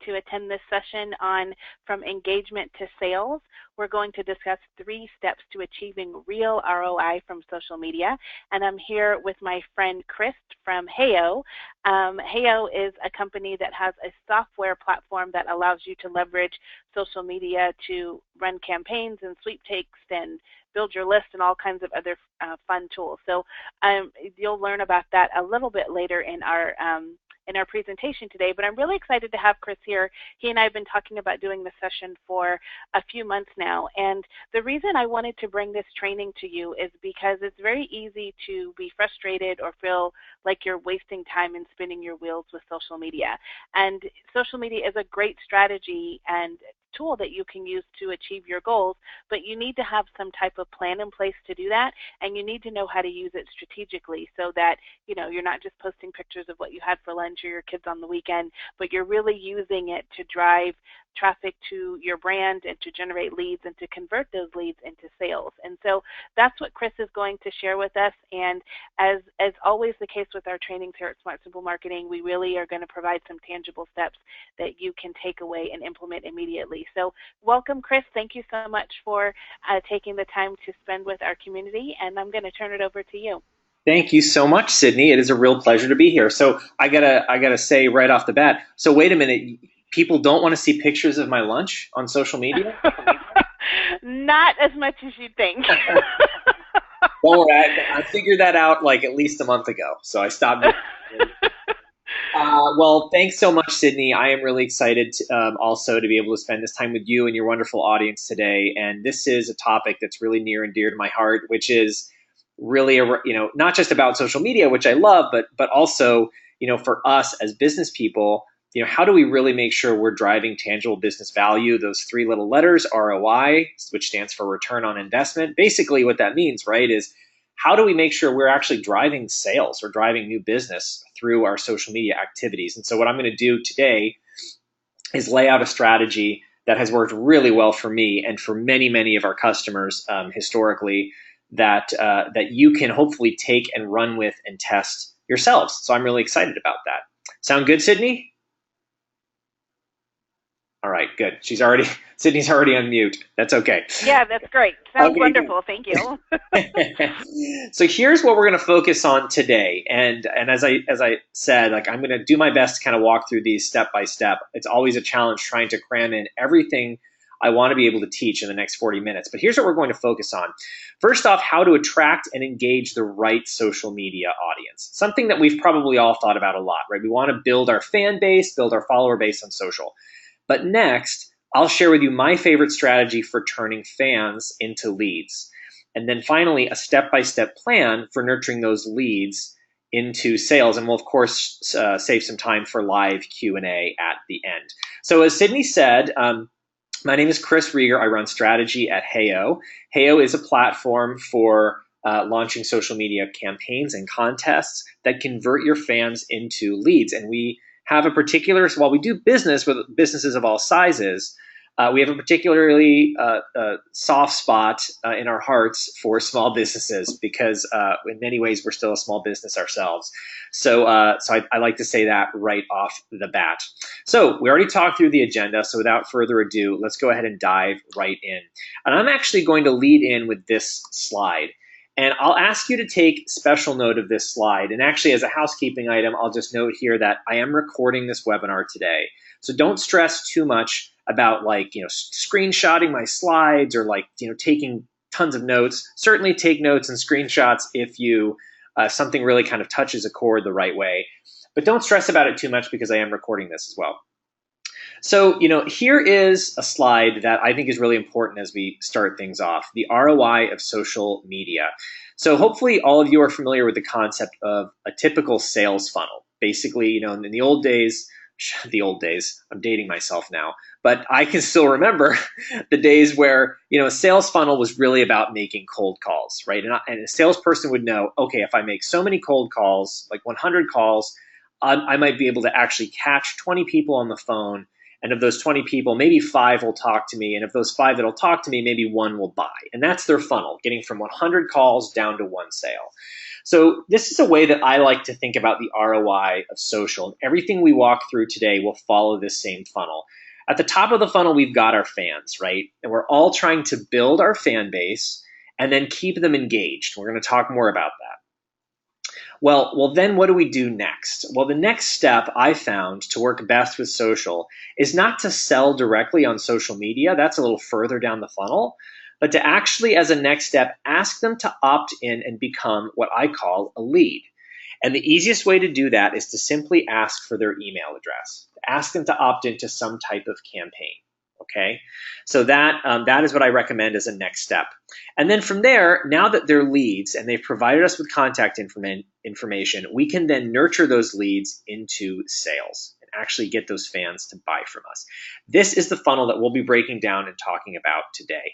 to attend this session on From Engagement to Sales. We're going to discuss 3 steps to achieving real ROI from social media. And I'm here with my friend Chris from Heyo. Heyo is a company that has a software platform that allows you to leverage social media to run campaigns and sweepstakes and build your list and all kinds of other fun tools. So you'll learn about that a little bit later in our presentation today, but I'm really excited to have Chris here. He and I have been talking about doing this session for a few months now, and the reason I wanted to bring this training to you is because it's very easy to be frustrated or feel like you're wasting time and spinning your wheels with social media. And social media is a great strategy and tool that you can use to achieve your goals, but you need to have some type of plan in place to do that, and you need to know how to use it strategically so that you're not just posting pictures of what you had for lunch or your kids on the weekend, but you're really using it to drive traffic to your brand and to generate leads and to convert those leads into sales. And so that's what Chris is going to share with us. And as always the case with our trainings here at Smart Simple Marketing, we really are going to provide some tangible steps that you can take away and implement immediately. So welcome, Chris. Thank you so much for taking the time to spend with our community, and I'm going to turn it over to you. Thank you so much, Sydney. It is a real pleasure to be here. So I gotta say right off the bat. So wait a minute, people don't want to see pictures of my lunch on social media? Not as much as you'd think. Don't worry, I figured that out like at least a month ago, so I stopped. Well, thanks so much, Sydney. I am really excited also to be able to spend this time with you and your wonderful audience today. And this is a topic that's really near and dear to my heart, which is really not just about social media, which I love, but also for us as business people, how do we really make sure we're driving tangible business value? Those 3 little letters, ROI, which stands for return on investment. Basically what that means, right, is how do we make sure we're actually driving sales or driving new business through our social media activities? And so what I'm going to do today is lay out a strategy that has worked really well for me and for many, many of our customers historically that you can hopefully take and run with and test yourselves. So I'm really excited about that. Sound good, Sydney? All right, good. Sydney's already on mute. That's okay. Yeah, that's great. Sounds wonderful. Thank you. So here's what we're going to focus on today. And as I said, I'm going to do my best to kind of walk through these step by step. It's always a challenge trying to cram in everything I want to be able to teach in the next 40 minutes. But here's what we're going to focus on. First off, how to attract and engage the right social media audience. Something that we've probably all thought about a lot, right? We want to build our fan base, build our follower base on social. But next, I'll share with you my favorite strategy for turning fans into leads. And then finally, a step-by-step plan for nurturing those leads into sales. And we'll, of course, save some time for live Q&A at the end. So as Sydney said, my name is Chris Rieger. I run strategy at Heyo. Heyo is a platform for launching social media campaigns and contests that convert your fans into leads. And we have a particular, while we do business with businesses of all sizes, we have a particularly soft spot in our hearts for small businesses because in many ways we're still a small business ourselves. So I like to say that right off the bat. So we already talked through the agenda. So without further ado, let's go ahead and dive right in. And I'm actually going to lead in with this slide. And I'll ask you to take special note of this slide. And actually, as a housekeeping item, I'll just note here that I am recording this webinar today. So don't stress too much about screenshotting my slides or taking tons of notes. Certainly take notes and screenshots if something really kind of touches a chord the right way. But don't stress about it too much because I am recording this as well. So, here is a slide that I think is really important as we start things off, the ROI of social media. So hopefully all of you are familiar with the concept of a typical sales funnel. Basically, in the old days, I'm dating myself now, but I can still remember the days where, a sales funnel was really about making cold calls, right? And a salesperson would know, okay, if I make so many cold calls, like 100 calls, I might be able to actually catch 20 people on the phone. And of those 20 people, maybe 5 will talk to me. And of those 5 that'll talk to me, maybe 1 will buy. And that's their funnel, getting from 100 calls down to 1 sale. So this is a way that I like to think about the ROI of social. Everything we walk through today will follow this same funnel. At the top of the funnel, we've got our fans, right? And we're all trying to build our fan base and then keep them engaged. We're going to talk more about that. Well, then what do we do next? Well, the next step I found to work best with social is not to sell directly on social media. That's a little further down the funnel, but to actually, as a next step, ask them to opt in and become what I call a lead. And the easiest way to do that is to simply ask for their email address. Ask them to opt into some type of campaign. Okay, so that is what I recommend as a next step. And then from there, now that they're leads and they've provided us with contact information, we can then nurture those leads into sales and actually get those fans to buy from us. This is the funnel that we'll be breaking down and talking about today.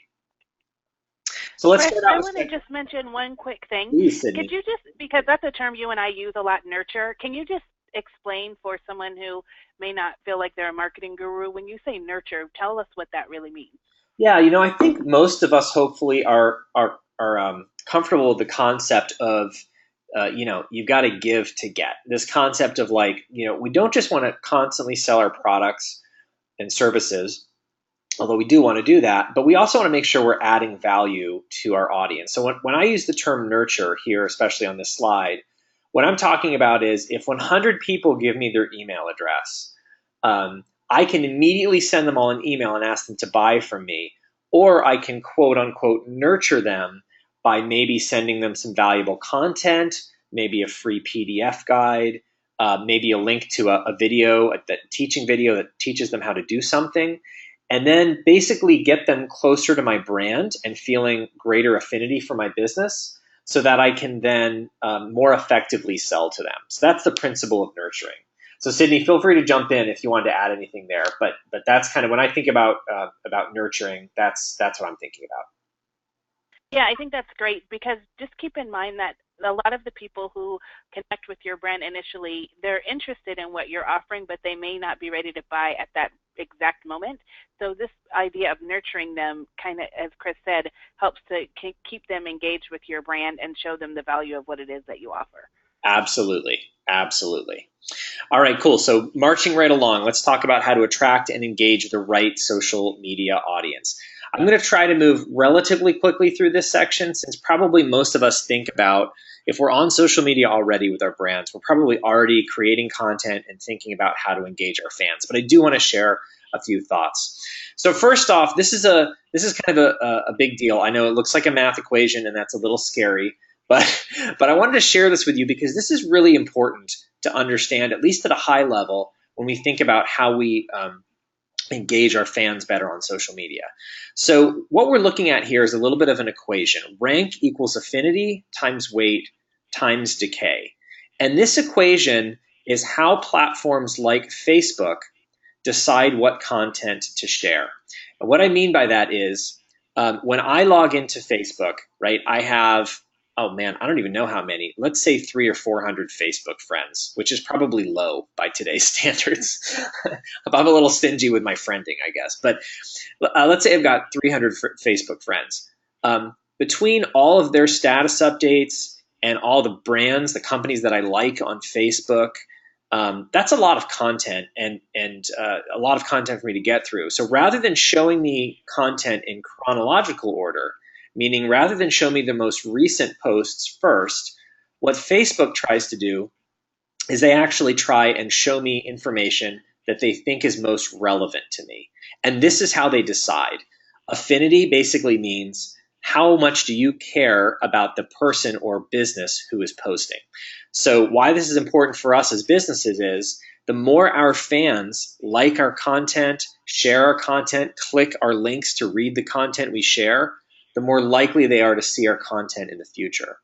So let's Chris, I want to just mention one quick thing. Please, Sydney. Could you just, because that's a term you and I use a lot, nurture, can you just explain for someone who may not feel like they're a marketing guru, when you say nurture, tell us what that really means. Yeah, I think most of us hopefully are comfortable with the concept of, you've got to give to get. This concept of we don't just want to constantly sell our products and services, although we do want to do that, but we also want to make sure we're adding value to our audience. So when I use the term nurture here, especially on this slide, what I'm talking about is if 100 people give me their email address, I can immediately send them all an email and ask them to buy from me, or I can quote unquote nurture them by maybe sending them some valuable content, maybe a free PDF guide, maybe a link to a video, a teaching video that teaches them how to do something, and then basically get them closer to my brand and feeling greater affinity for my business, so that I can then more effectively sell to them. So that's the principle of nurturing. So Sydney, feel free to jump in if you wanted to add anything there. But that's kind of when I think about nurturing, that's what I'm thinking about. Yeah, I think that's great, because just keep in mind that a lot of the people who connect with your brand initially, they're interested in what you're offering, but they may not be ready to buy at that exact moment. So this idea of nurturing them, kind of, as Chris said, helps to keep them engaged with your brand and show them the value of what it is that you offer. Absolutely. Absolutely. All right, cool. So marching right along, let's talk about how to attract and engage the right social media audience. I'm going to try to move relatively quickly through this section, since probably most of us think about, if we're on social media already with our brands, we're probably already creating content and thinking about how to engage our fans. But I do want to share a few thoughts. So first off, this is kind of a big deal. I know it looks like a math equation, and that's a little scary, but I wanted to share this with you because this is really important to understand, at least at a high level, when we think about how we engage our fans better on social media. So what we're looking at here is a little bit of an equation. Rank equals affinity times weight times decay. And this equation is how platforms like Facebook decide what content to share. And what I mean by that is when I log into Facebook, right, I have, oh man, I don't even know how many, let's say 300 or 400 Facebook friends, which is probably low by today's standards. I'm a little stingy with my friending, I guess. But let's say I've got 300 Facebook friends. Between all of their status updates and all the brands, the companies that I like on Facebook, that's a lot of content and a lot of content for me to get through. So rather than showing me content in chronological order, meaning rather than show me the most recent posts first, what Facebook tries to do is they actually try and show me information that they think is most relevant to me. And this is how they decide. Affinity basically means how much do you care about the person or business who is posting. So why this is important for us as businesses is the more our fans like our content, share our content, click our links to read the content we share, the more likely they are to see our content in the future.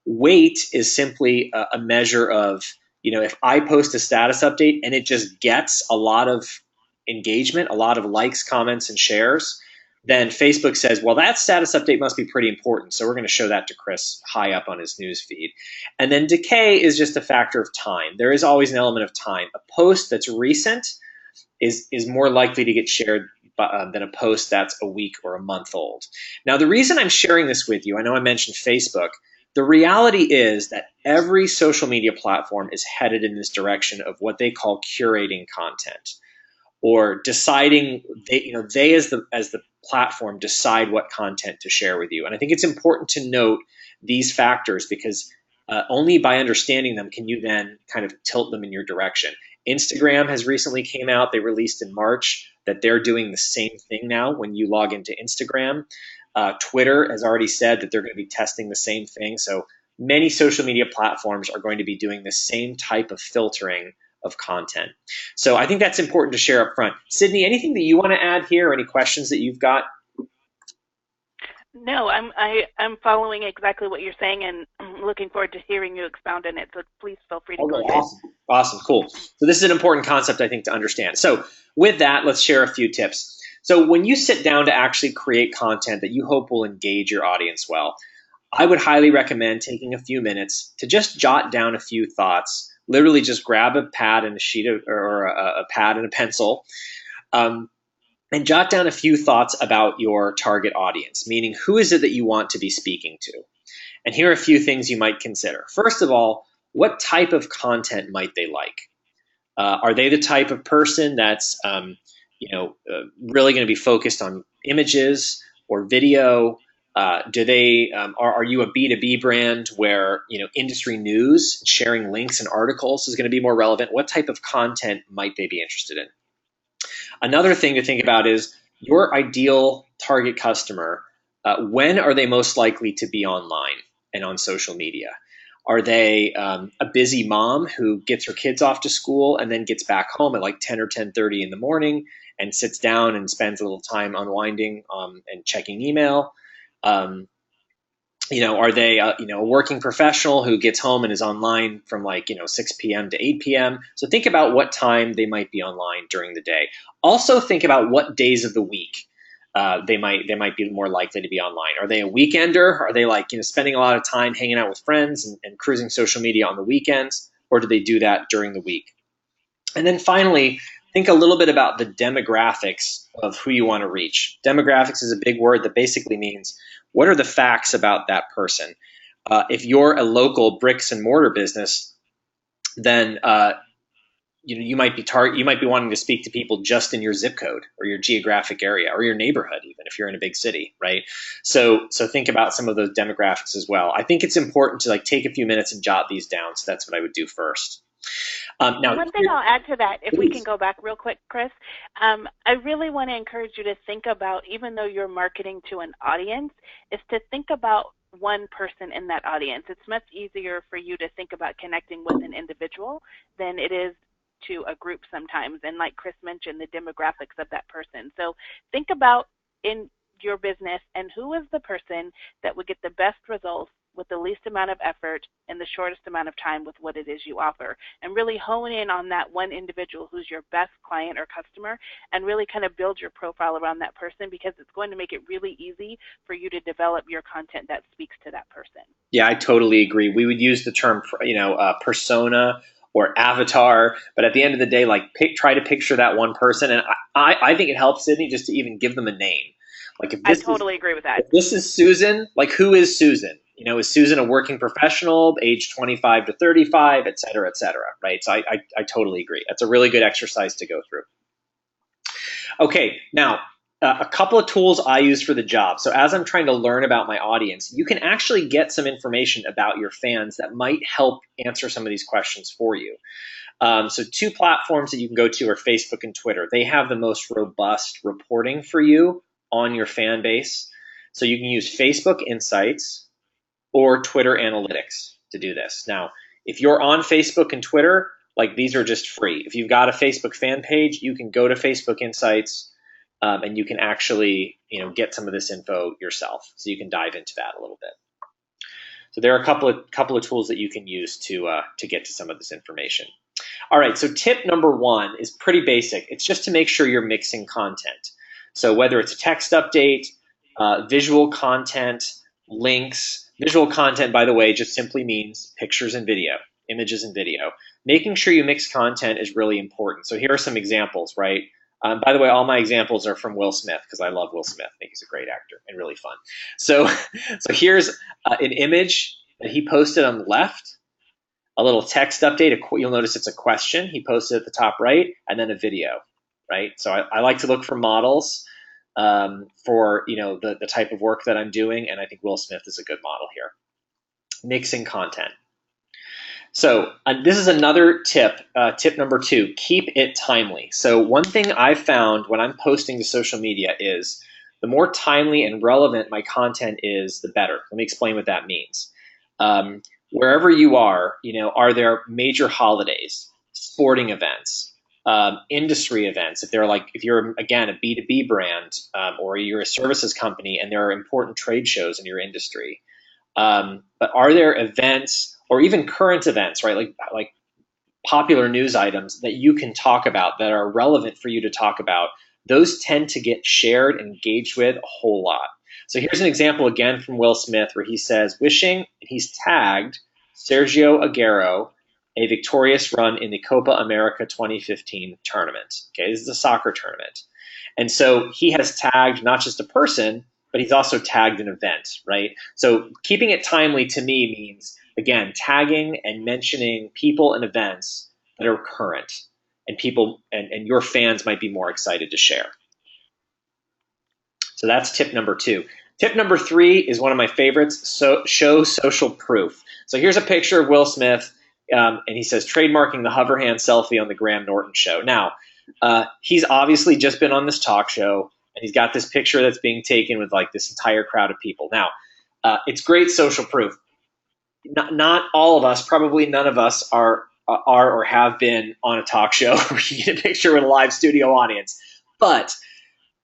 Weight is simply a measure of, if I post a status update and it just gets a lot of engagement, a lot of likes, comments, and shares, then Facebook says, well, that status update must be pretty important, so we're going to show that to Chris high up on his news feed. And then decay is just a factor of time. There is always an element of time. A post that's recent is more likely to get shared than a post that's a week or a month old. Now, the reason I'm sharing this with you, I know I mentioned Facebook, The reality is that every social media platform is headed in this direction of what they call curating content, or deciding, they as the platform decide what content to share with you. And I think it's important to note these factors, because only by understanding them can you then kind of tilt them in your direction. Instagram has recently came out, they released in March, that they're doing the same thing now when you log into Instagram. Twitter has already said that they're going to be testing the same thing. So many social media platforms are going to be doing the same type of filtering of content. So I think that's important to share up front. Sydney, anything that you want to add here, or any questions that you've got? No, I'm following exactly what you're saying, and I'm looking forward to hearing you expound on it. So please feel free to go ahead. Awesome, cool. So this is an important concept, I think, to understand. So with that, let's share a few tips. So when you sit down to actually create content that you hope will engage your audience well, I would highly recommend taking a few minutes to just jot down a few thoughts. Literally just grab a pad and a sheet of, or a pad and a pencil, and jot down a few thoughts about your target audience, meaning who is it that you want to be speaking to? And here are a few things you might consider. First of all, what type of content might they like? Are they the type of person that's really going to be focused on images or video? Are you a B2B brand where industry news, sharing links and articles is going to be more relevant? What type of content might they be interested in? Another thing to think about is your ideal target customer. When are they most likely to be online and on social media? Are they a busy mom who gets her kids off to school and then gets back home at like 10 or 10:30 in the morning and sits down and spends a little time unwinding and checking email? Are they a working professional who gets home and is online from 6 p.m. to 8 p.m.? So think about what time they might be online during the day. Also think about what days of the week they might be more likely to be online. Are they a weekender? Are they spending a lot of time hanging out with friends and cruising social media on the weekends? Or do they do that during the week? And then finally, think a little bit about the demographics of who you want to reach. Demographics is a big word that basically means, what are the facts about that person? If you're a local bricks and mortar business, then you might be wanting to speak to people just in your zip code or your geographic area or your neighborhood, even if you're in a big city, right? So think about some of those demographics as well. I think it's important to take a few minutes and jot these down. So that's what I would do first. Now, one thing I'll add to that, if we can go back real quick, Chris, I really want to encourage you to think about, even though you're marketing to an audience, is to think about one person in that audience. It's much easier for you to think about connecting with an individual than it is to a group sometimes. And like Chris mentioned, the demographics of that person. So think about in your business, and who is the person that would get the best results with the least amount of effort in the shortest amount of time with what it is you offer, and really hone in on that one individual who's your best client or customer, and really kind of build your profile around that person, because it's going to make it really easy for you to develop your content that speaks to that person. Yeah, I totally agree. We would use the term, persona or avatar, but at the end of the day, try to picture that one person. And I think it helps, Sydney, just to even give them a name. I totally agree with that. If this is Susan, who is Susan? Is Susan a working professional, age 25 to 35, et cetera, right? So I totally agree. That's a really good exercise to go through. Okay, now a couple of tools I use for the job. So as I'm trying to learn about my audience, you can actually get some information about your fans that might help answer some of these questions for you. So two platforms that you can go to are Facebook and Twitter. They have the most robust reporting for you on your fan base. So you can use Facebook Insights or Twitter Analytics to do this. Now, if you're on Facebook and Twitter, these are just free. If you've got a Facebook fan page, you can go to Facebook Insights and you can actually get some of this info yourself. So you can dive into that a little bit. So there are a couple of tools that you can use to get to some of this information. All right, so tip number one is pretty basic. It's just to make sure you're mixing content. So whether it's a text update, visual content, links. Visual content, by the way, just simply means pictures and video, images and video. Making sure you mix content is really important. So here are some examples, right? By the way, all my examples are from Will Smith, because I love Will Smith. I think he's a great actor and really fun. So here's an image that he posted on the left, a little text update. You'll notice it's a question he posted at the top right, and then a video, right? So I like to look for models for the type of work that I'm doing, and I think Will Smith is a good model here. Mixing content. So this is another tip, tip number 2, keep it timely. So one thing I've found when I'm posting to social media is the more timely and relevant my content is, the better. Let me explain what that means. Wherever you are there major holidays, sporting events, industry events? If you're, again, a B2B brand, or you're a services company and there are important trade shows in your industry, but are there events or even current events, right? Like popular news items that you can talk about that are relevant for you to talk about. Those tend to get shared and engaged with a whole lot. So here's an example again from Will Smith where he says, wishing, and he's tagged Sergio Aguero a victorious run in the Copa America 2015 tournament. Okay, this is a soccer tournament. And so he has tagged not just a person, but he's also tagged an event, right? So keeping it timely to me means, again, tagging and mentioning people and events that are current and people and your fans might be more excited to share. So that's tip number 2. Tip number 3 is one of my favorites. So show social proof. So here's a picture of Will Smith, and he says, trademarking the hover hand selfie on the Graham Norton show. Now, he's obviously just been on this talk show, and he's got this picture that's being taken with like this entire crowd of people. Now, it's great social proof. Not all of us, probably none of us are or have been on a talk show where you get a picture with a live studio audience. But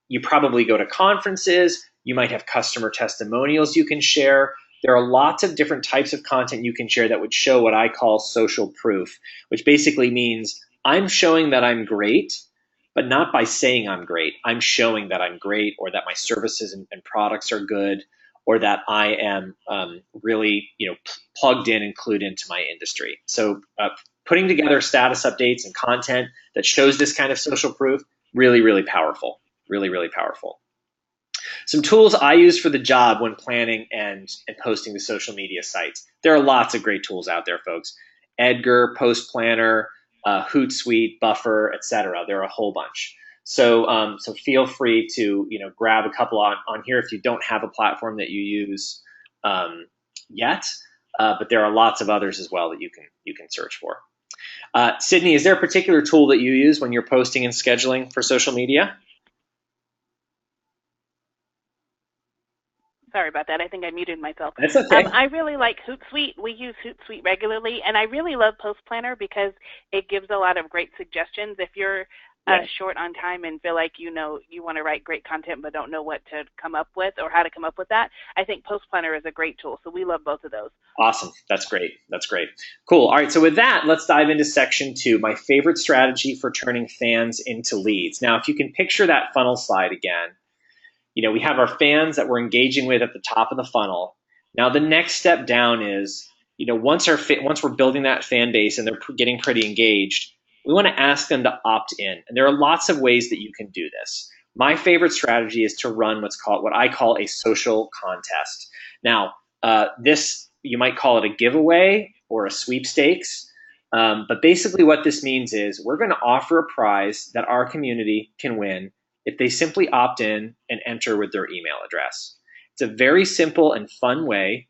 you probably go to conferences. You might have customer testimonials you can share. There are lots of different types of content you can share that would show what I call social proof, which basically means I'm showing that I'm great, but not by saying I'm great. I'm showing that I'm great, or that my services and products are good, or that I am really plugged in and clued into my industry. So putting together status updates and content that shows this kind of social proof, really, really powerful. Really, really powerful. Some tools I use for the job when planning and posting to social media sites. There are lots of great tools out there, folks. Edgar, Post Planner, Hootsuite, Buffer, etc. There are a whole bunch. So feel free to grab a couple on here if you don't have a platform that you use yet. But there are lots of others as well that you can search for. Sydney, is there a particular tool that you use when you're posting and scheduling for social media? Sorry about that. I think I muted myself. That's okay. I really like Hootsuite. We use Hootsuite regularly, and I really love Post Planner because it gives a lot of great suggestions. If you're short on time and feel like you want to write great content but don't know what to come up with or how to come up with that, I think Post Planner is a great tool. So we love both of those. Awesome. That's great. That's great. Cool. All right. So with that, let's dive into section 2, my favorite strategy for turning fans into leads. Now, if you can picture that funnel slide again, we have our fans that we're engaging with at the top of the funnel. Now, the next step down is, once we're building that fan base and they're getting pretty engaged, we want to ask them to opt in. And there are lots of ways that you can do this. My favorite strategy is to run what I call a social contest. Now, you might call it a giveaway or a sweepstakes. But basically what this means is we're going to offer a prize that our community can win if they simply opt in and enter with their email address. It's a very simple and fun way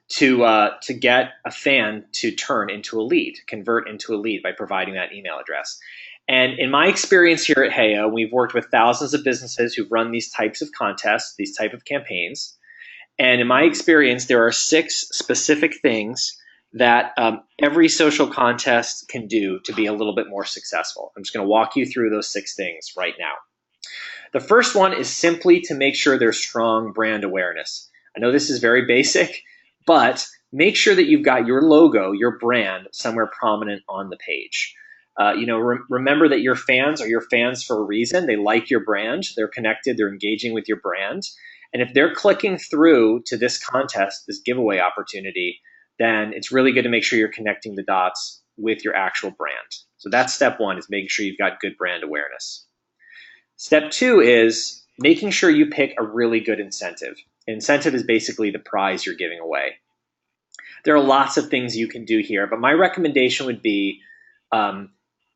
to get a fan to turn into a lead, convert into a lead by providing that email address. And in my experience here at Heyo, we've worked with thousands of businesses who've run these types of contests, these type of campaigns. And in my experience, there are 6 specific things that every social contest can do to be a little bit more successful. I'm just going to walk you through those 6 things right now. The first one is simply to make sure there's strong brand awareness. I know this is very basic, but make sure that you've got your logo, your brand, somewhere prominent on the page. Remember that your fans are your fans for a reason. They like your brand. They're connected. They're engaging with your brand. And if they're clicking through to this contest, this giveaway opportunity, then it's really good to make sure you're connecting the dots with your actual brand. So that's step 1, is making sure you've got good brand awareness. Step 2 is making sure you pick a really good incentive. An incentive is basically the prize you're giving away. There are lots of things you can do here, but my recommendation would be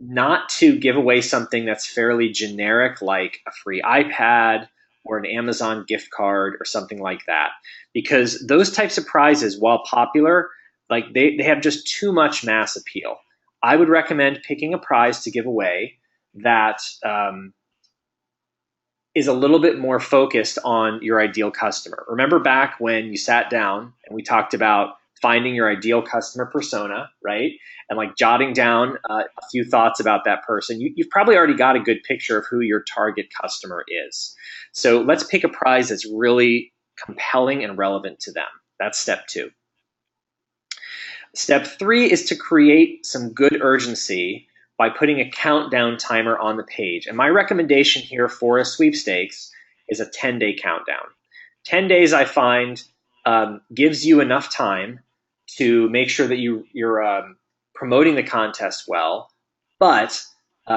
not to give away something that's fairly generic, like a free iPad or an Amazon gift card or something like that, because those types of prizes, while popular, like they have just too much mass appeal. I would recommend picking a prize to give away that is a little bit more focused on your ideal customer. Remember back when you sat down and we talked about finding your ideal customer persona, right? And like jotting down a few thoughts about that person. You've probably already got a good picture of who your target customer is. So let's pick a prize that's really compelling and relevant to them. That's step 2. Step 3 is to create some good urgency by putting a countdown timer on the page. And my recommendation here for a sweepstakes is a 10-day countdown. 10 days, I find, gives you enough time to make sure that you're promoting the contest well, but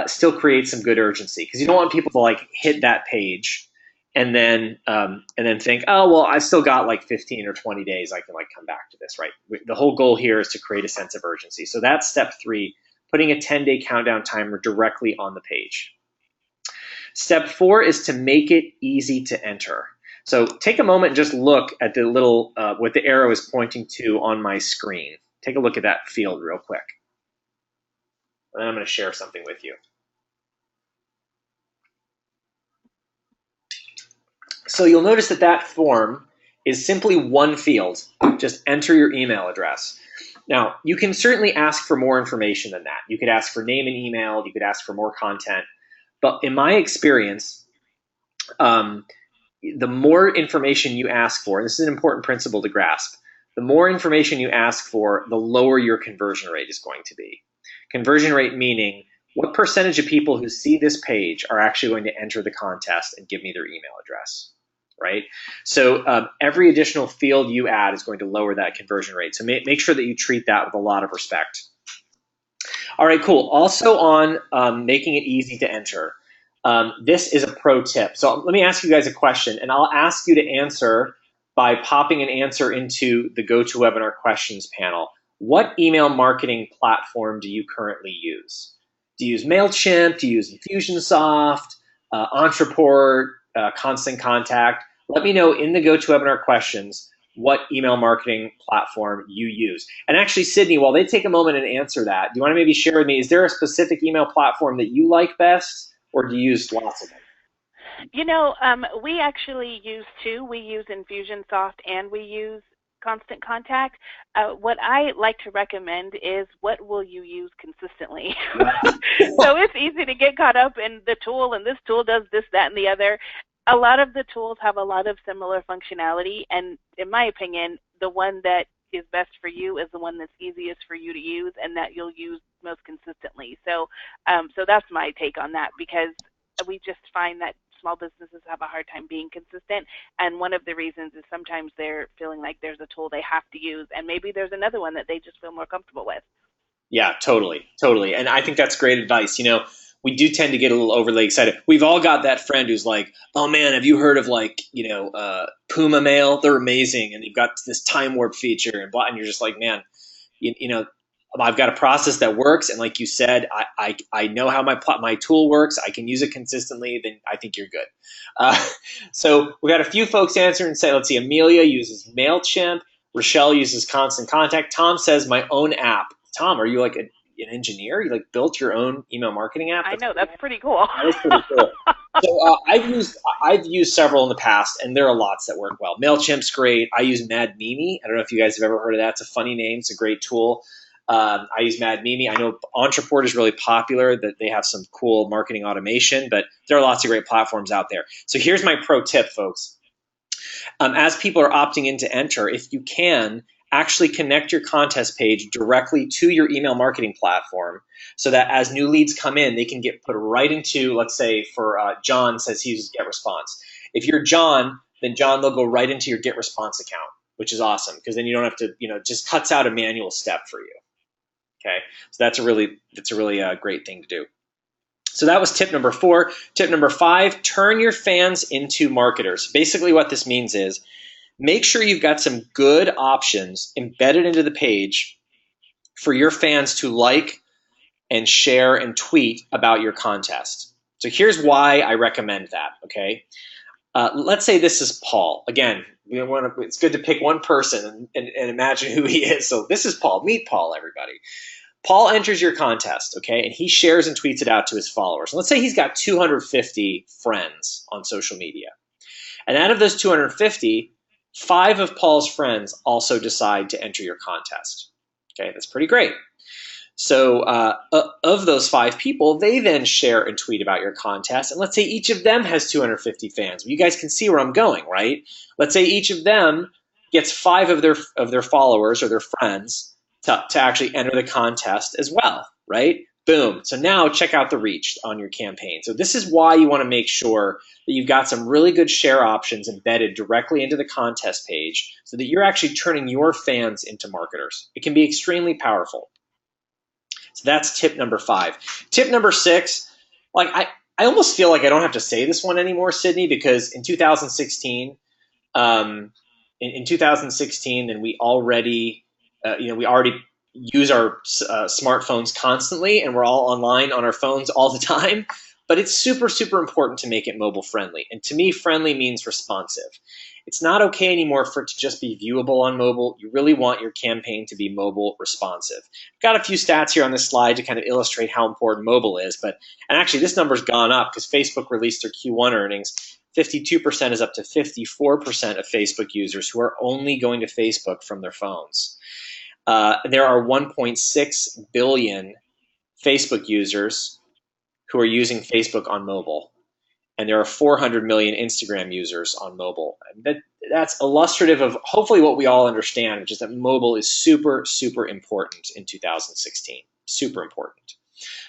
still create some good urgency, because you don't want people to like hit that page and then think, oh, well, I've still got like 15 or 20 days. I can like come back to this, right? The whole goal here is to create a sense of urgency. So that's step 3, putting a 10-day countdown timer directly on the page. Step 4 is to make it easy to enter. So take a moment and just look at the little, what the arrow is pointing to on my screen. Take a look at that field real quick. And then I'm going to share something with you. So you'll notice that that form is simply one field. Just enter your email address. Now, you can certainly ask for more information than that. You could ask for name and email. You could ask for more content. But in my experience, the more information you ask for, and this is an important principle to grasp, the more information you ask for, the lower your conversion rate is going to be. Conversion rate meaning what percentage of people who see this page are actually going to enter the contest and give me their email address, right? So every additional field you add is going to lower that conversion rate. So make sure that you treat that with a lot of respect. All right, cool. Also on making it easy to enter, this is a pro tip. So let me ask you guys a question, and I'll ask you to answer by popping an answer into the GoToWebinar questions panel. What email marketing platform do you currently use? Do you use MailChimp? Do you use Infusionsoft, Entreport, Constant Contact? Let me know in the GoToWebinar questions what email marketing platform you use. And actually, Sydney, while they take a moment and answer that, do you want to maybe share with me, is there a specific email platform that you like best, or do you use lots of them? You know, we actually use 2. We use Infusionsoft and we use Constant Contact. What I like to recommend is what will you use consistently? So it's easy to get caught up in the tool, and this tool does this, that, and the other. A lot of the tools have a lot of similar functionality, and in my opinion, the one that is best for you is the one that's easiest for you to use and that you'll use most consistently. So, so that's my take on that, because we just find that small businesses have a hard time being consistent, and one of the reasons is sometimes they're feeling like there's a tool they have to use, and maybe there's another one that they just feel more comfortable with. Yeah, totally. And I think that's great advice. You know, we do tend to get a little overly excited. We've all got that friend who's like, oh man, have you heard of like, Puma Mail? They're amazing. And they've got this time warp feature and blah. And you're just like, man, you know, I've got a process that works. And like you said, I know how my tool works. I can use it consistently. Then I think you're good. So we've got a few folks answer and say, let's see, Amelia uses MailChimp. Rochelle uses Constant Contact. Tom says my own app. Tom, are you like an engineer? You like built your own email marketing app? I know, that's pretty cool. That is pretty cool. So I've used several in the past, and there are lots that work well. MailChimp's great. I use Mad Mimi. I don't know if you guys have ever heard of that. It's a funny name. It's a great tool. I use Mad Mimi. I know Entreport is really popular, that they have some cool marketing automation, but there are lots of great platforms out there. So here's my pro tip, folks. As people are opting in to enter, if you can, actually connect your contest page directly to your email marketing platform, so that as new leads come in, they can get put right into, let's say for John says he uses GetResponse. If you're John, then John, they'll go right into your GetResponse account, which is awesome, because then you don't have to, it just cuts out a manual step for you. Okay, so that's a really great thing to do. So that was tip number 4. Tip number 5, turn your fans into marketers. Basically what this means is make sure you've got some good options embedded into the page for your fans to like and share and tweet about your contest. So here's why I recommend that, okay? Let's say this is Paul. Again, it's good to pick one person and imagine who he is. So this is Paul. Meet Paul, everybody. Paul enters your contest, okay, and he shares and tweets it out to his followers. Let's say he's got 250 friends on social media. And out of those 250, 5 of Paul's friends also decide to enter your contest. Okay, that's pretty great. So of those 5 people, they then share and tweet about your contest. And let's say each of them has 250 fans. Well, you guys can see where I'm going, right? Let's say each of them gets 5 of their followers or their friends to actually enter the contest as well, right? Boom. So now check out the reach on your campaign. So this is why you want to make sure that you've got some really good share options embedded directly into the contest page so that you're actually turning your fans into marketers. It can be extremely powerful. So that's tip number 5. Tip number 6, like I almost feel like I don't have to say this one anymore, Sydney, because in 2016, in 2016, then we already use our smartphones constantly, and we're all online on our phones all the time. But it's super, super important to make it mobile friendly. And to me, friendly means responsive. It's not okay anymore for it to just be viewable on mobile. You really want your campaign to be mobile responsive. I've got a few stats here on this slide to kind of illustrate how important mobile is. And actually, this number's gone up because Facebook released their Q1 earnings. 52% is up to 54% of Facebook users who are only going to Facebook from their phones. There are 1.6 billion Facebook users who are using Facebook on mobile, and there are 400 million Instagram users on mobile. That's illustrative of hopefully what we all understand, which is that mobile is super, super important in 2016. Super important.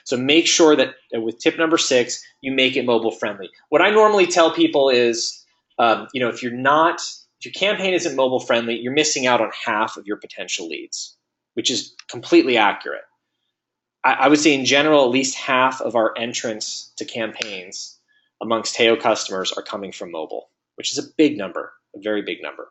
So make sure that with tip number 6, you make it mobile friendly. What I normally tell people is, if your campaign isn't mobile friendly, you're missing out on half of your potential leads, which is completely accurate. I would say in general, at least half of our entrants to campaigns amongst Heyo customers are coming from mobile, which is a big number, a very big number.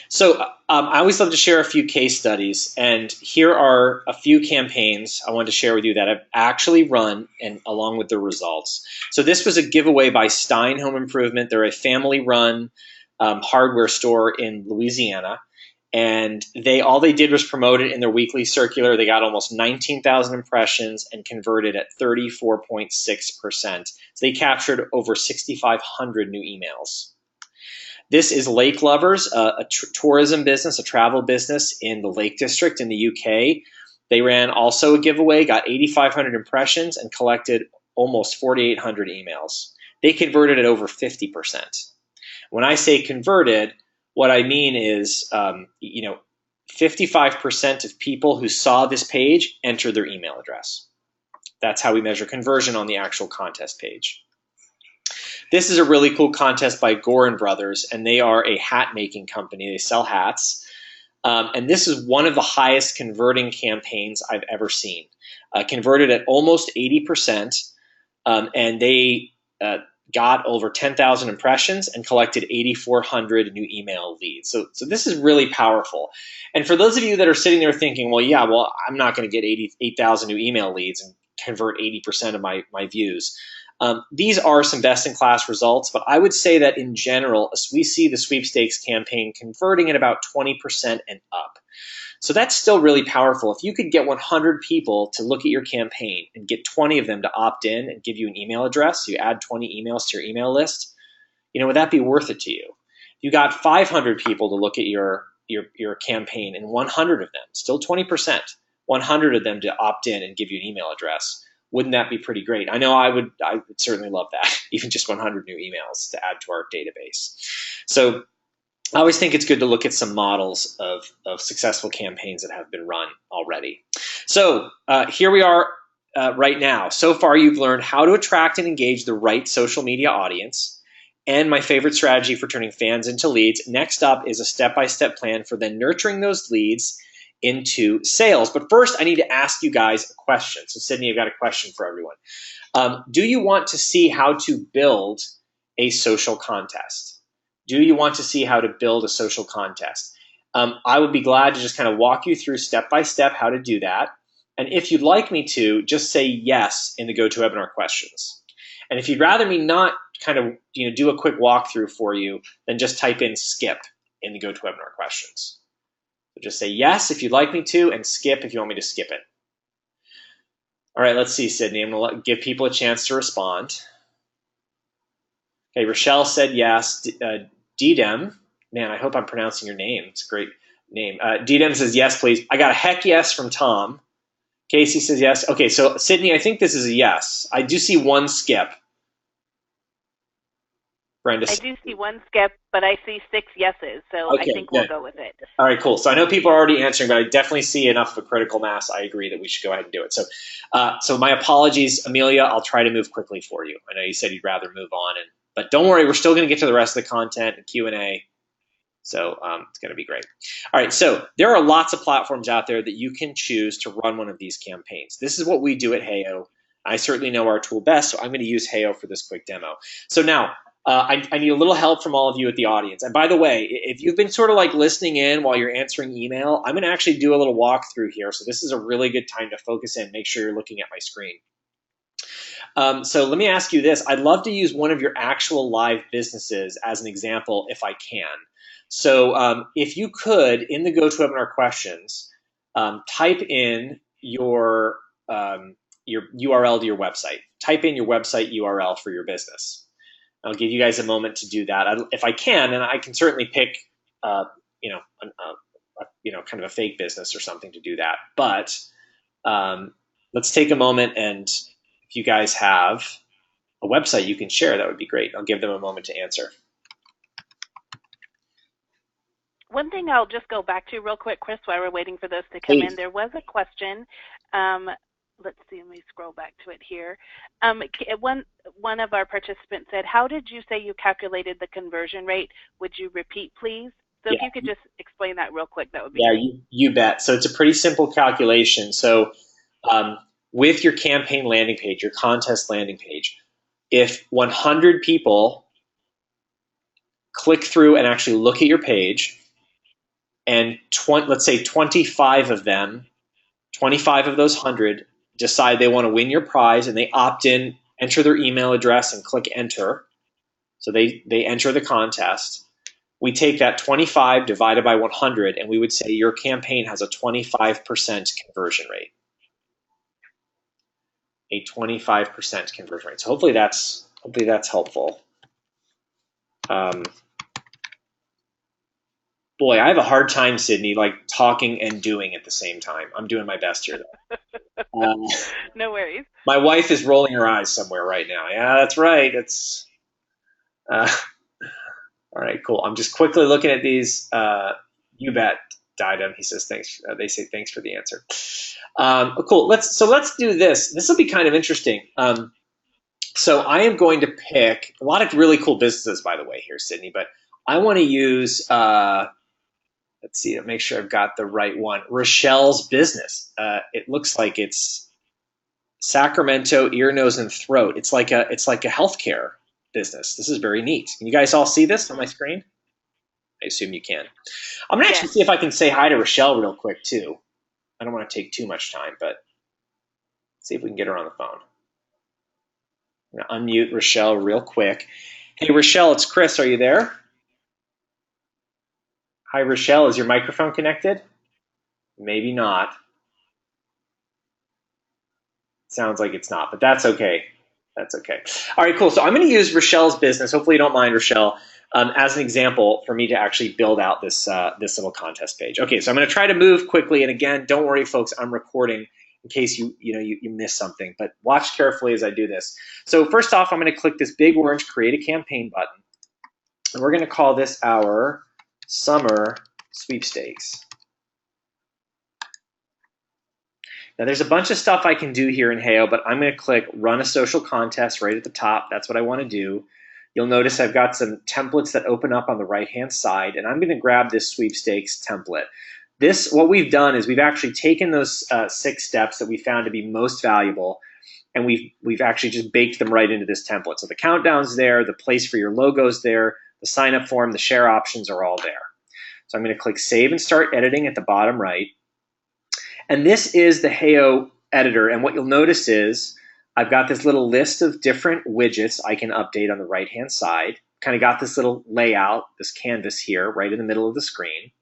So I always love to share a few case studies, and here are a few campaigns I wanted to share with you that I've actually run, and along with the results. So this was a giveaway by Stein Home Improvement. They're a family-run hardware store in Louisiana. And all they did was promote it in their weekly circular. They got almost 19,000 impressions and converted at 34.6%. So they captured over 6,500 new emails. This is Lake Lovers, a tourism business, a travel business in the Lake District in the UK. They ran also a giveaway, got 8,500 impressions, and collected almost 4,800 emails. They converted at over 50%. When I say converted, what I mean is, 55% of people who saw this page entered their email address. That's how we measure conversion on the actual contest page. This is a really cool contest by Gorin Brothers, and they are a hat-making company. They sell hats. And this is one of the highest converting campaigns I've ever seen. Converted at almost 80%, and they got over 10,000 impressions and collected 8,400 new email leads. So this is really powerful. And for those of you that are sitting there thinking, I'm not going to get 8,000 new email leads and convert 80% of my views. These are some best-in-class results, but I would say that in general, we see the sweepstakes campaign converting at about 20% and up. So that's still really powerful. If you could get 100 people to look at your campaign and get 20 of them to opt in and give you an email address, you add 20 emails to your email list, would that be worth it to you? If you got 500 people to look at your campaign and 100 of them, still 20%, 100 of them to opt in and give you an email address, wouldn't that be pretty great? I know I would certainly love that, even just 100 new emails to add to our database. So I always think it's good to look at some models of successful campaigns that have been run already. So here we are right now. So far, you've learned how to attract and engage the right social media audience, and my favorite strategy for turning fans into leads. Next up is a step-by-step plan for then nurturing those leads into sales. But first, I need to ask you guys a question. So Sydney, I've got a question for everyone. Do you want to see how to build a social contest? Do you want to see how to build a social contest? I would be glad to just kind of walk you through step by step how to do that. And if you'd like me to, just say yes in the GoToWebinar questions. And if you'd rather me not kind of do a quick walkthrough for you, then just type in skip in the GoToWebinar questions. So just say yes if you'd like me to, and skip if you want me to skip it. All right, let's see, Sydney. I'm going to give people a chance to respond. Okay, Rochelle said yes. Dedem, man, I hope I'm pronouncing your name. It's a great name. Dedem says yes, please. I got a heck yes from Tom. Casey says yes. Okay, so Sydney, I think this is a yes. I do see one skip. Brenda, I do see one skip, but I see 6 yeses, so okay, I think we'll go with it. All right, cool. So I know people are already answering, but I definitely see enough of a critical mass. I agree that we should go ahead and do it. So, so my apologies, Amelia. I'll try to move quickly for you. I know you said you'd rather move on, but don't worry, we're still going to get to the rest of the content and Q&A. So it's going to be great. All right, so there are lots of platforms out there that you can choose to run one of these campaigns. This is what we do at Heyo. I certainly know our tool best, so I'm going to use Heyo for this quick demo. So now, I need a little help from all of you at the audience. And by the way, if you've been sort of like listening in while you're answering email, I'm going to actually do a little walkthrough here. So this is a really good time to focus in. Make sure you're looking at my screen. So let me ask you this. I'd love to use one of your actual live businesses as an example if I can. So if you could, in the GoToWebinar questions, type in your URL to your website. Type in your website URL for your business. I'll give you guys a moment to do that. If I can, and I can certainly pick, kind of a fake business or something to do that. But let's take a moment, and if you guys have a website you can share, that would be great. I'll give them a moment to answer. One thing I'll just go back to real quick, Chris, while we're waiting for those to come in. There was a question. Let's see, let me scroll back to it here. One of our participants said, how did you say you calculated the conversion rate? Would you repeat, please? So if you could just explain that real quick, that would be great. You bet. So it's a pretty simple calculation. So with your campaign landing page, your contest landing page, if 100 people click through and actually look at your page, and let's say 25 of them, 25 of those 100 decide they want to win your prize, and they opt in, enter their email address, and click enter. So they enter the contest. We take that 25 divided by 100, and we would say your campaign has a 25% conversion rate. A 25% conversion rate. So hopefully that's helpful. Boy, I have a hard time, Sydney, like talking and doing at the same time. I'm doing my best here, though. No worries. My wife is rolling her eyes somewhere right now. Yeah, that's right. It's all right, cool. I'm just quickly looking at these. You bet, Didem. He says thanks. They say thanks for the answer. Cool. Let's do this. This will be kind of interesting. So I am going to pick a lot of really cool businesses, by the way, here, Sydney. But I want to use. Let's see, make sure I've got the right one. Rochelle's business. It looks like it's Sacramento ear, nose, and throat. It's like a healthcare business. This is very neat. Can you guys all see this on my screen? I assume you can. I'm gonna actually see if I can say hi to Rochelle real quick too. I don't want to take too much time, but see if we can get her on the phone. I'm gonna unmute Rochelle real quick. Hey Rochelle, it's Chris. Are you there? Hi, Rochelle. Is your microphone connected? Maybe not. Sounds like it's not, but that's okay. That's okay. All right, cool. So I'm going to use Rochelle's business. Hopefully you don't mind, Rochelle, as an example for me to actually build out this little contest page. Okay, so I'm going to try to move quickly. And again, don't worry, folks. I'm recording in case you miss something. But watch carefully as I do this. So first off, I'm going to click this big orange Create a Campaign button. And we're going to call this our Summer Sweepstakes. Now there's a bunch of stuff I can do here in Heyo, but I'm going to click Run a Social Contest right at the top. That's what I want to do. You'll notice I've got some templates that open up on the right-hand side, and I'm going to grab this sweepstakes template. What we've done is we've actually taken those 6 steps that we found to be most valuable, and we've actually just baked them right into this template. So the countdown's there, the place for your logo's there, the sign up form, the share options are all there. So I'm going to click Save and Start Editing at the bottom right. And this is the Heyo editor. And what you'll notice is I've got this little list of different widgets I can update on the right-hand side. Kind of got this little layout, this canvas here, right in the middle of the screen.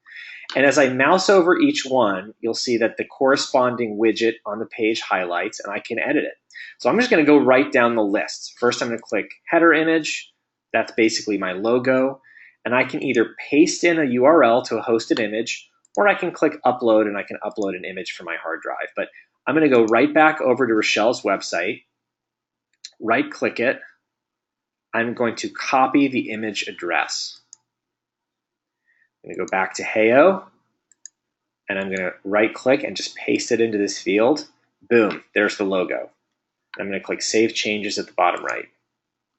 And as I mouse over each one, you'll see that the corresponding widget on the page highlights, and I can edit it. So I'm just going to go right down the list. First, I'm going to click header image. That's basically my logo. And I can either paste in a URL to a hosted image, or I can click upload and I can upload an image from my hard drive. But I'm going to go right back over to Rochelle's website, right click it. I'm going to copy the image address. I'm going to go back to Heyo, and I'm going to right click and just paste it into this field. Boom, there's the logo. I'm going to click Save Changes at the bottom right.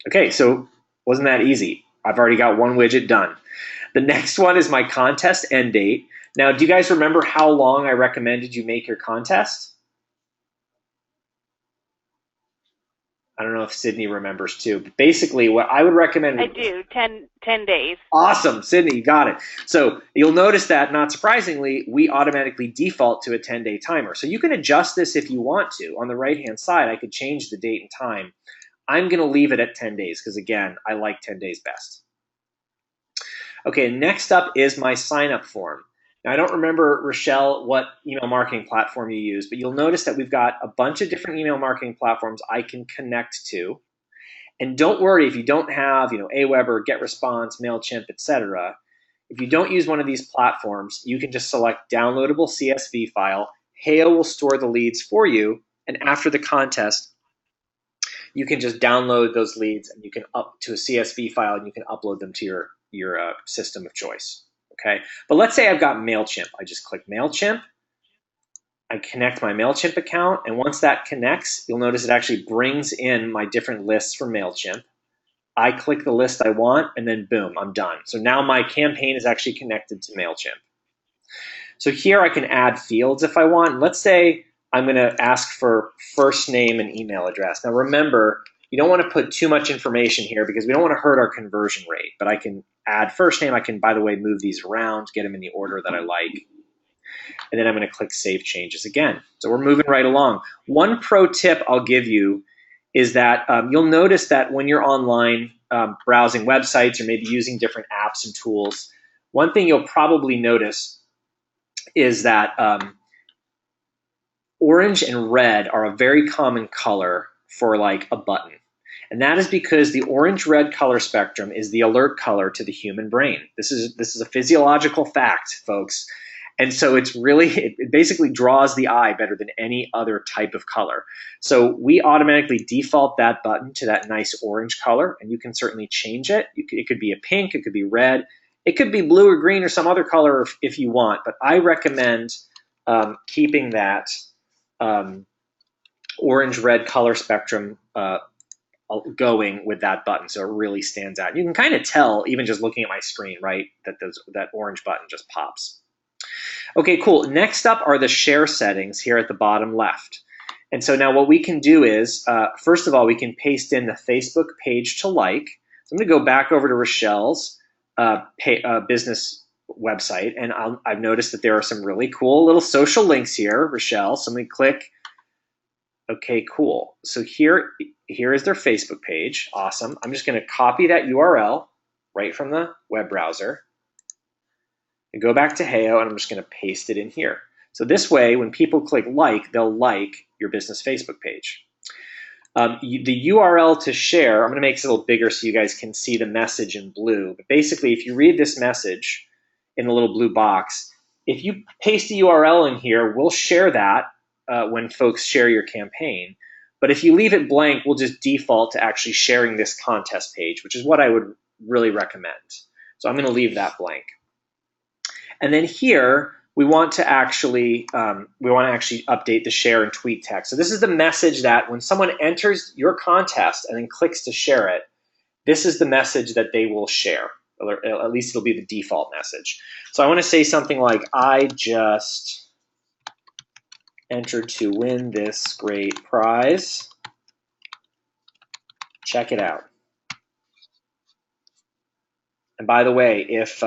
Okay, so wasn't that easy? I've already got one widget done. The next one is my contest end date. Now, do you guys remember how long I recommended you make your contest? I don't know if Sydney remembers too, but basically what I would recommend— I do, 10 days. Awesome, Sydney, you got it. So you'll notice that, not surprisingly, we automatically default to a 10-day timer. So you can adjust this if you want to. On the right-hand side, I could change the date and time. I'm going to leave it at 10 days because, again, I like 10 days best. Okay, next up is my sign-up form. Now, I don't remember, Rochelle, what email marketing platform you use, but you'll notice that we've got a bunch of different email marketing platforms I can connect to. And don't worry if you don't have, Aweber, GetResponse, MailChimp, etc. If you don't use one of these platforms, you can just select downloadable CSV file. Heyo will store the leads for you, and after the contest, you can just download those leads and you can up to a CSV file and you can upload them to your system of choice. Okay, but let's say I've got MailChimp. I just click MailChimp. I connect my MailChimp account, and once that connects, you'll notice it actually brings in my different lists from MailChimp. I click the list I want, and then boom, I'm done. So now my campaign is actually connected to MailChimp. So here I can add fields if I want. Let's say I'm going to ask for first name and email address. Now remember, you don't want to put too much information here because we don't want to hurt our conversion rate, but I can add first name. I can, by the way, move these around, get them in the order that I like. And then I'm going to click Save Changes again. So we're moving right along. One pro tip I'll give you is that you'll notice that when you're online browsing websites or maybe using different apps and tools, one thing you'll probably notice is that orange and red are a very common color for like a button. And that is because the orange-red color spectrum is the alert color to the human brain. This is a physiological fact, folks. And so it basically draws the eye better than any other type of color. So we automatically default that button to that nice orange color, and you can certainly change it. It could be a pink, it could be red, it could be blue or green or some other color if you want, but I recommend keeping that orange-red color spectrum going with that button so it really stands out. You can kind of tell even just looking at my screen, right, that orange button just pops. Okay, cool. Next up are the share settings here at the bottom left. And so now what we can do is, first of all, we can paste in the Facebook page to like. So I'm going to go back over to Rochelle's business website, and I've noticed that there are some really cool little social links here, Rochelle. So I'm going to click. Okay, cool. So here is their Facebook page. Awesome. I'm just going to copy that URL right from the web browser and go back to Heyo, and I'm just going to paste it in here. So this way, when people click like, they'll like your business Facebook page. The URL to share, I'm going to make this a little bigger so you guys can see the message in blue. But basically, if you read this message in the little blue box, if you paste a URL in here, we'll share that when folks share your campaign. But if you leave it blank, we'll just default to actually sharing this contest page, which is what I would really recommend. So I'm going to leave that blank. And then here, we want to actually update the share and tweet text. So this is the message that when someone enters your contest and then clicks to share it, this is the message that they will share, or at least it'll be the default message. So I want to say something like, I just entered to win this great prize. Check it out. And by the way, if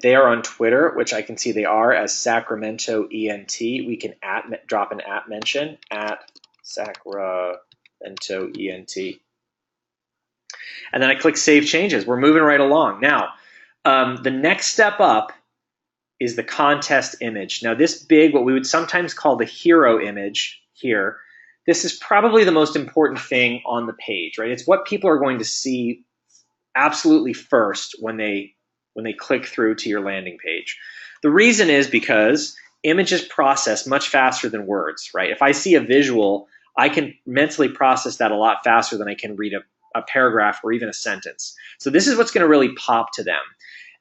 they are on Twitter, which I can see they are as Sacramento ENT, we can drop an @ mention at Sacramento ENT. And then I click Save Changes. We're moving right along. Now, the next step up is the contest image. Now this big, what we would sometimes call the hero image here, this is probably the most important thing on the page, right? It's what people are going to see absolutely first when they click through to your landing page. The reason is because images process much faster than words, right? If I see a visual, I can mentally process that a lot faster than I can read a paragraph or even a sentence. So this is what's going to really pop to them.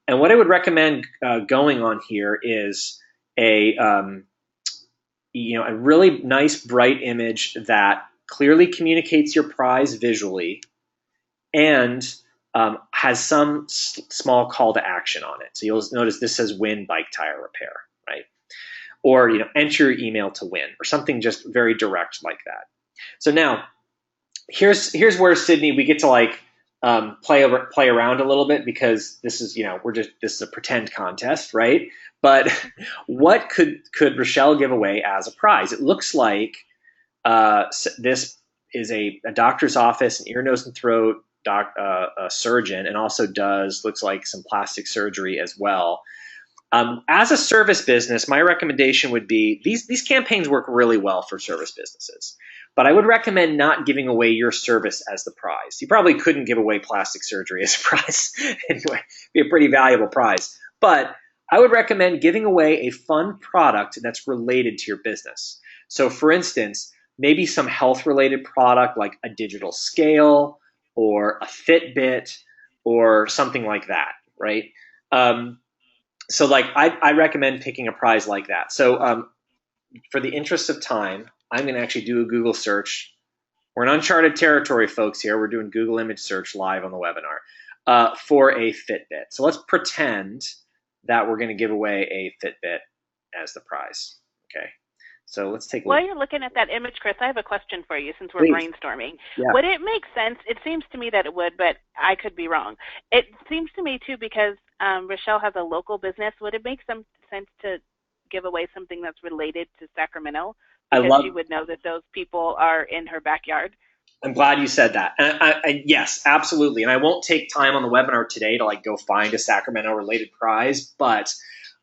And what I would recommend going on here is a really nice bright image that clearly communicates your prize visually and has some small call to action on it. So you'll notice this says win bike tire repair, right? Or enter your email to win, or something just very direct like that. So now here's where, Sydney, we get to play around a little bit, because this is this is a pretend contest, right? But what could Rochelle give away as a prize? It looks like this is a doctor's office, an ear, nose, and throat a surgeon, and also looks like some plastic surgery as well. As a service business, my recommendation would be these campaigns work really well for service businesses. But I would recommend not giving away your service as the prize. You probably couldn't give away plastic surgery as a prize anyway. It'd be a pretty valuable prize. But I would recommend giving away a fun product that's related to your business. So for instance, maybe some health-related product like a digital scale or a Fitbit or something like that, right? So I recommend picking a prize like that. So for the interest of time, I'm going to actually do a Google search. We're in uncharted territory, folks, here. We're doing Google image search live on the webinar for a Fitbit. So let's pretend that we're going to give away a Fitbit as the prize. Okay. So let's take a look. While you're looking at that image, Chris, I have a question for you since we're brainstorming. Yeah. Would it make sense? It seems to me that it would, but I could be wrong. It seems to me, too, because Rochelle has a local business. Would it make some sense to give away something that's related to Sacramento? Because she would know that those people are in her backyard. I'm glad you said that. And yes, absolutely. And I won't take time on the webinar today to go find a Sacramento related prize, but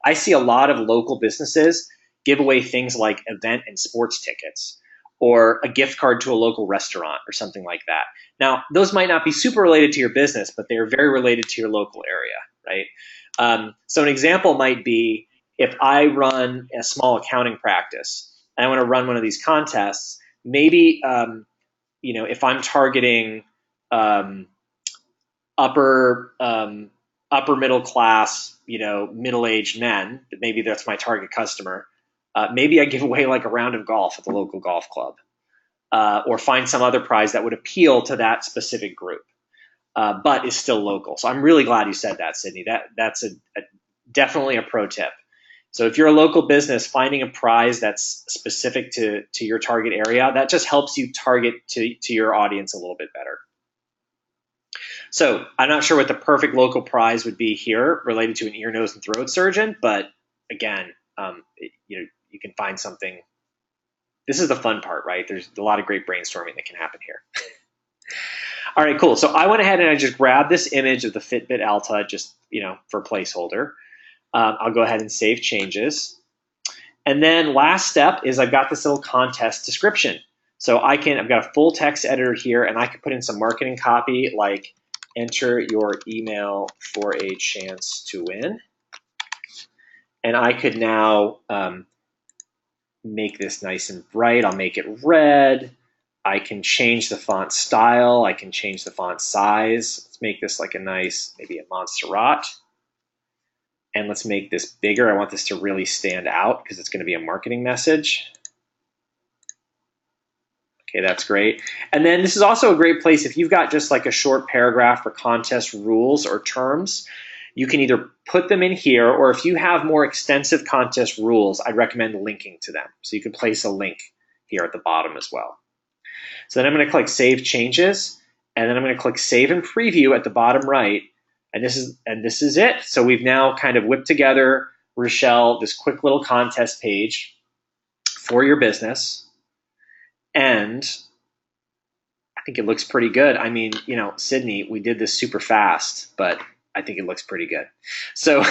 I see a lot of local businesses give away things like event and sports tickets or a gift card to a local restaurant or something like that. Now, those might not be super related to your business, but they are very related to your local area, right? So an example might be if I run a small accounting practice and I want to run one of these contests, maybe if I'm targeting upper middle class, middle-aged men, maybe that's my target customer. Maybe I give away a round of golf at the local golf club, or find some other prize that would appeal to that specific group, but is still local. So I'm really glad you said that, Sydney. That's definitely a pro tip. So if you're a local business, finding a prize that's specific to your target area, that just helps you target to your audience a little bit better. So I'm not sure what the perfect local prize would be here related to an ear, nose, and throat surgeon, but again, you can find something. This is the fun part, right? There's a lot of great brainstorming that can happen here. All right, cool. So I went ahead and I just grabbed this image of the Fitbit Alta just, for placeholder. I'll go ahead and save changes. And then last step is I've got this little contest description. So I've got a full text editor here, and I can put in some marketing copy like enter your email for a chance to win. And I could now make this nice and bright. I'll make it red. I can change the font style. I can change the font size. Let's make this a nice, maybe a Montserrat. And let's make this bigger. I want this to really stand out because it's going to be a marketing message. Okay, that's great. And then this is also a great place if you've got just a short paragraph for contest rules or terms. You can either put them in here, or if you have more extensive contest rules, I'd recommend linking to them. So you can place a link here at the bottom as well. So then I'm going to click Save Changes. and then I'm going to click Save and Preview at the bottom right, and this is it. So we've now kind of whipped together, Rochelle, this quick little contest page for your business, and I think it looks pretty good. I mean, Sydney, we did this super fast, but I think it looks pretty good. So,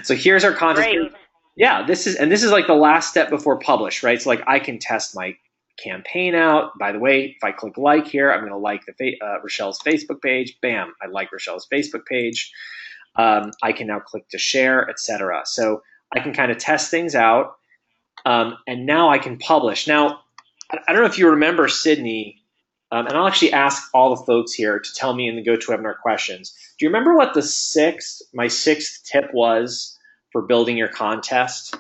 so here's our contest. Great. Yeah, this is like the last step before publish, right? So like I can test my campaign out. By the way, if I click like here, I'm going to like Rochelle's Facebook page. Bam, I like Rochelle's Facebook page. I can now click to share, etc. So I can kind of test things out, and now I can publish. Now, I don't know if you remember, Sydney, and I'll actually ask all the folks here to tell me in the GoToWebinar questions. Do you remember what my sixth tip was for building your contest?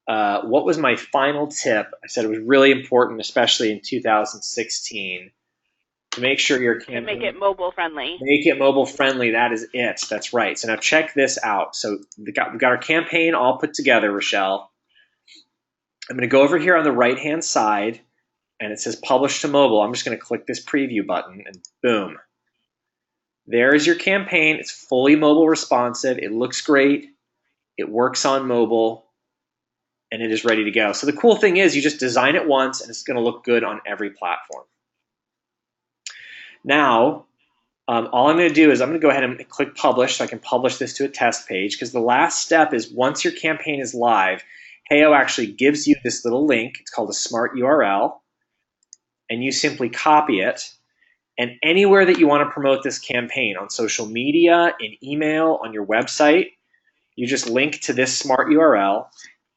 What was my final tip? I said it was really important, especially in 2016, to make sure your campaign... Make it mobile friendly. Make it mobile friendly, that is it. That's right. So now check this out. So we've got our campaign all put together, Rochelle. I'm going to go over here on the right-hand side, and it says Publish to Mobile. I'm just going to click this preview button, and boom. There is your campaign. It's fully mobile responsive. It looks great. It works on mobile, and it is ready to go. So the cool thing is you just design it once, and it's going to look good on every platform. Now, all I'm going to do is I'm going to go ahead and click Publish so I can publish this to a test page, because the last step is once your campaign is live, Heyo actually gives you this little link. It's called a smart URL, and you simply copy it. And anywhere that you want to promote this campaign, on social media, in email, on your website, you just link to this smart URL.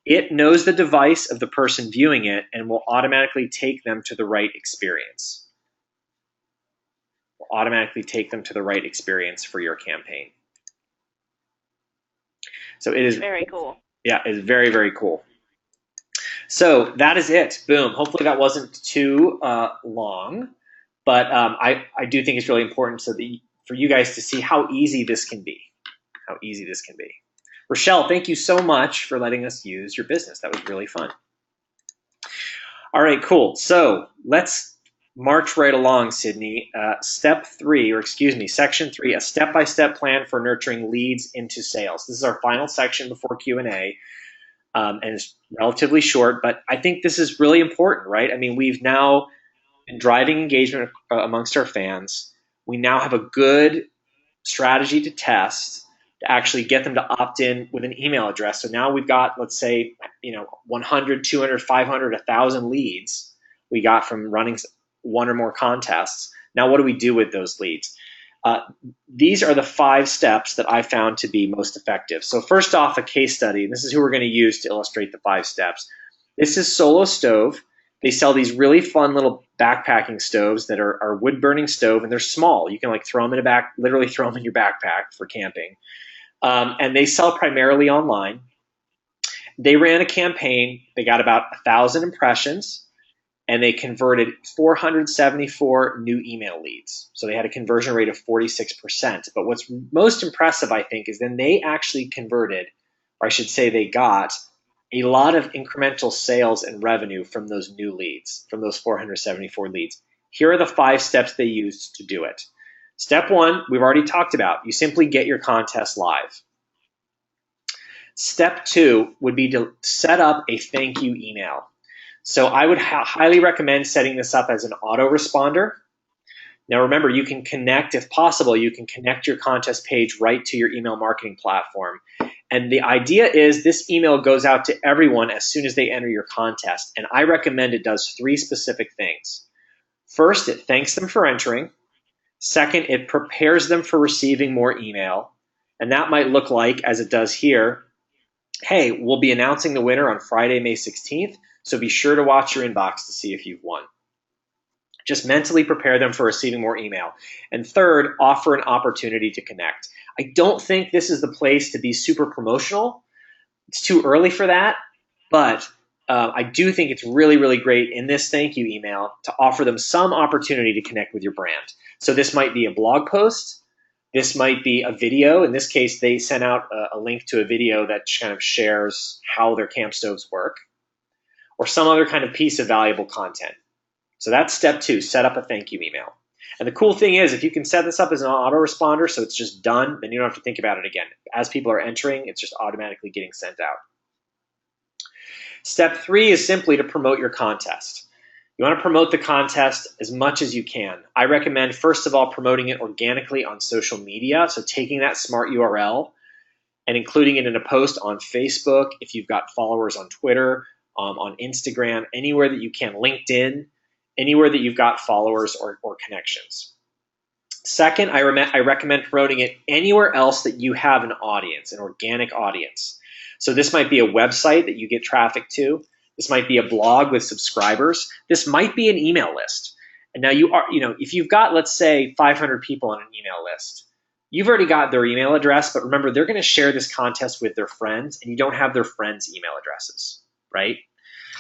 It knows the device of the person viewing it and will automatically take them to the right experience. Will automatically take them to the right experience for your campaign. So it is very cool. Yeah, it's very, very cool. So that is it. Boom. Hopefully that wasn't too long, but I do think it's really important for you guys to see how easy this can be. How easy this can be. Rochelle, thank you so much for letting us use your business. That was really fun. All right, cool. So let's march right along, Sydney. Section 3, a step-by-step plan for nurturing leads into sales. This is our final section before Q&A, and it's relatively short, but I think this is really important, right? I mean, we've now been driving engagement amongst our fans. We now have a good strategy to test to actually get them to opt in with an email address. So now we've got, let's say, 100, 200, 500, 1,000 leads we got from running one or more contests. Now, what do we do with those leads? These are the 5 steps that I found to be most effective. So first off, a case study. This is who we're going to use to illustrate the 5 steps. This is Solo Stove. They sell these really fun little backpacking stoves that are wood-burning stove, and they're small. You can throw them literally throw them in your backpack for camping. And they sell primarily online. They ran a campaign. They got about 1,000 impressions, and they converted 474 new email leads. So they had a conversion rate of 46%. But what's most impressive, I think, is then they actually converted, or I should say they got, a lot of incremental sales and revenue from those new leads, from those 474 leads. Here are the 5 steps they used to do it. Step 1, we've already talked about. You simply get your contest live. Step 2 would be to set up a thank you email. So I would highly recommend setting this up as an autoresponder. Now remember, you can connect, if possible, you can connect your contest page right to your email marketing platform. And the idea is this email goes out to everyone as soon as they enter your contest. And I recommend it does 3 specific things. First, it thanks them for entering. Second, it prepares them for receiving more email. And that might look like, as it does here, hey, we'll be announcing the winner on Friday, May 16th. So be sure to watch your inbox to see if you've won. Just mentally prepare them for receiving more email. And third, offer an opportunity to connect. I don't think this is the place to be super promotional. It's too early for that, but I do think it's really, really great in this thank you email to offer them some opportunity to connect with your brand. So this might be a blog post. This might be a video. In this case, they sent out a link to a video that kind of shares how their camp stoves work, or some other kind of piece of valuable content. So that's step 2, set up a thank you email. And the cool thing is, if you can set this up as an autoresponder so it's just done, then you don't have to think about it again. As people are entering, it's just automatically getting sent out. Step 3 is simply to promote your contest. You want to promote the contest as much as you can. I recommend, first of all, promoting it organically on social media. So taking that smart URL and including it in a post on Facebook, if you've got followers on Twitter, on Instagram, anywhere that you can, LinkedIn, anywhere that you've got followers or connections. Second, I recommend promoting it anywhere else that you have an audience, an organic audience. So this might be a website that you get traffic to. This might be a blog with subscribers. This might be an email list. And now if you've got, let's say, 500 people on an email list, you've already got their email address, but remember, they're going to share this contest with their friends, and you don't have their friends' email addresses, right?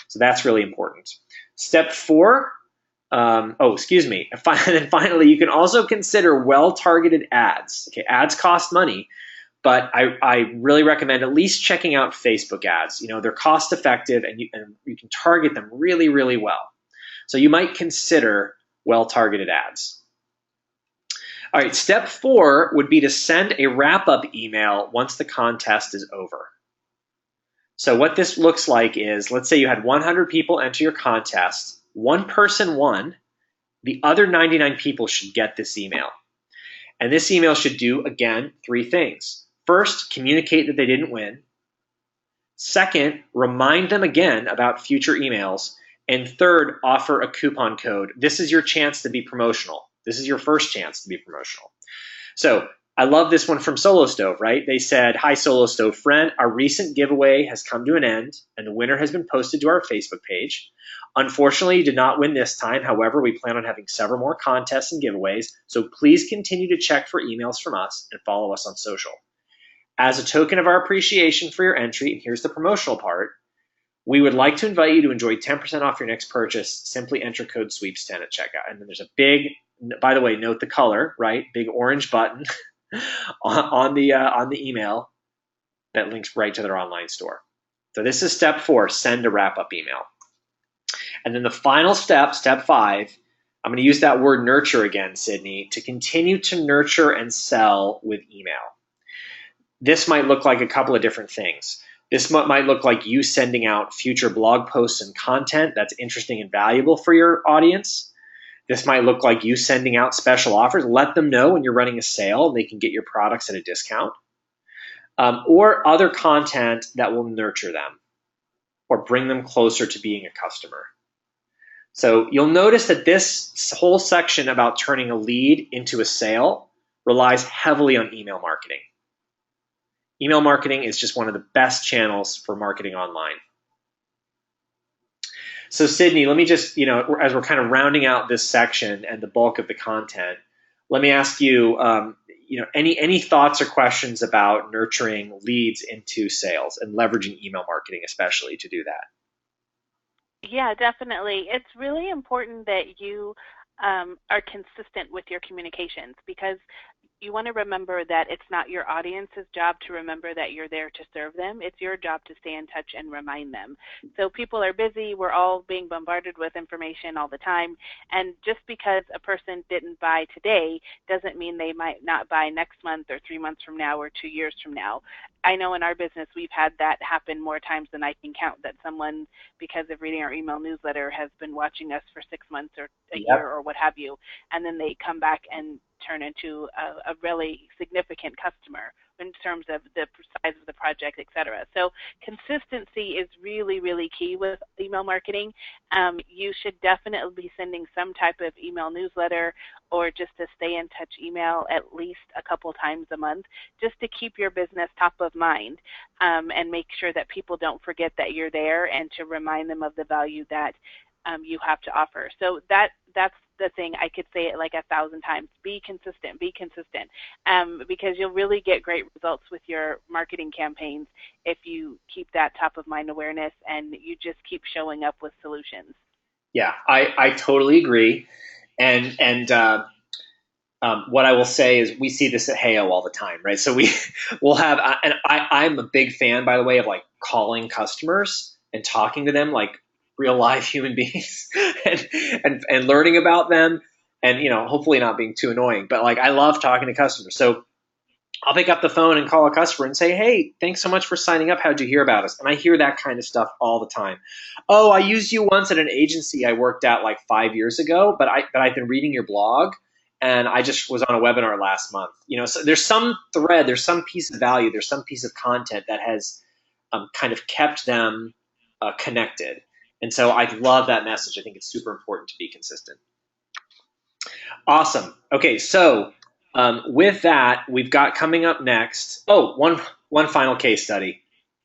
So that's really important. Step 4, and then finally, you can also consider well-targeted ads. Okay, ads cost money, but I really recommend at least checking out Facebook ads. They're cost-effective, and you can target them really, really well. So you might consider well-targeted ads. All right, step 4 would be to send a wrap-up email once the contest is over. So what this looks like is, let's say you had 100 people enter your contest, one person won, the other 99 people should get this email. And this email should do, again, 3 things. First, communicate that they didn't win. Second, remind them again about future emails. And third, offer a coupon code. This is your chance to be promotional. This is your first chance to be promotional. So I love this one from Solo Stove, right? They said, "Hi, Solo Stove friend. Our recent giveaway has come to an end, and the winner has been posted to our Facebook page. Unfortunately, you did not win this time. However, we plan on having several more contests and giveaways, so please continue to check for emails from us and follow us on social. As a token of our appreciation for your entry," and here's the promotional part, "we would like to invite you to enjoy 10% off your next purchase. Simply enter code SWEEPS10 at checkout." And then there's a big, by the way, note the color, right? Big orange button on the email that links right to their online store. So this is step 4, send a wrap-up email. And then the final step, step 5, I'm going to use that word nurture again, Sydney, to continue to nurture and sell with email. This might look like a couple of different things. This might look like you sending out future blog posts and content that's interesting and valuable for your audience. This might look like you sending out special offers. Let them know when you're running a sale and they can get your products at a discount. Or other content that will nurture them or bring them closer to being a customer. So you'll notice that this whole section about turning a lead into a sale relies heavily on email marketing. Email marketing is just one of the best channels for marketing online. So Sydney, let me just, as we're kind of rounding out this section and the bulk of the content, let me ask you, any thoughts or questions about nurturing leads into sales and leveraging email marketing especially to do that? Yeah, definitely. It's really important that you are consistent with your communications, because you want to remember that it's not your audience's job to remember that you're there to serve them. It's your job to stay in touch and remind them. So people are busy. We're all being bombarded with information all the time. And just because a person didn't buy today doesn't mean they might not buy next month or 3 months from now or 2 years from now. I know in our business we've had that happen more times than I can count, that someone, because of reading our email newsletter, has been watching us for 6 months or a year or what have you, and then they come back and turn into a really significant customer in terms of the size of the project, et cetera. So consistency is really, really key with email marketing. You should definitely be sending some type of email newsletter or just to stay in touch email at least a couple times a month, just to keep your business top of mind, and make sure that people don't forget that you're there, and to remind them of the value that you have to offer. So that's the thing. I could say it like 1,000 times. Be consistent, because you'll really get great results with your marketing campaigns if you keep that top of mind awareness and you just keep showing up with solutions. Yeah, I totally agree. And what I will say is we see this at Heyo all the time, right? So we'll have, and I'm a big fan, by the way, of like calling customers and talking to them like real live human beings and learning about them. and hopefully not being too annoying. But like, I love talking to customers, so I'll pick up the phone and call a customer and say, "Hey, thanks so much for signing up. How'd you hear about us?" And I hear that kind of stuff all the time. "Oh, I used you once at an agency I worked at like 5 years ago, but I've been reading your blog, and I just was on a webinar last month." So there's some thread, there's some piece of value, there's some piece of content that has kind of kept them connected. And so I love that message. I think it's super important to be consistent. Awesome. Okay, so with that, we've got coming up next. Oh, one final case study.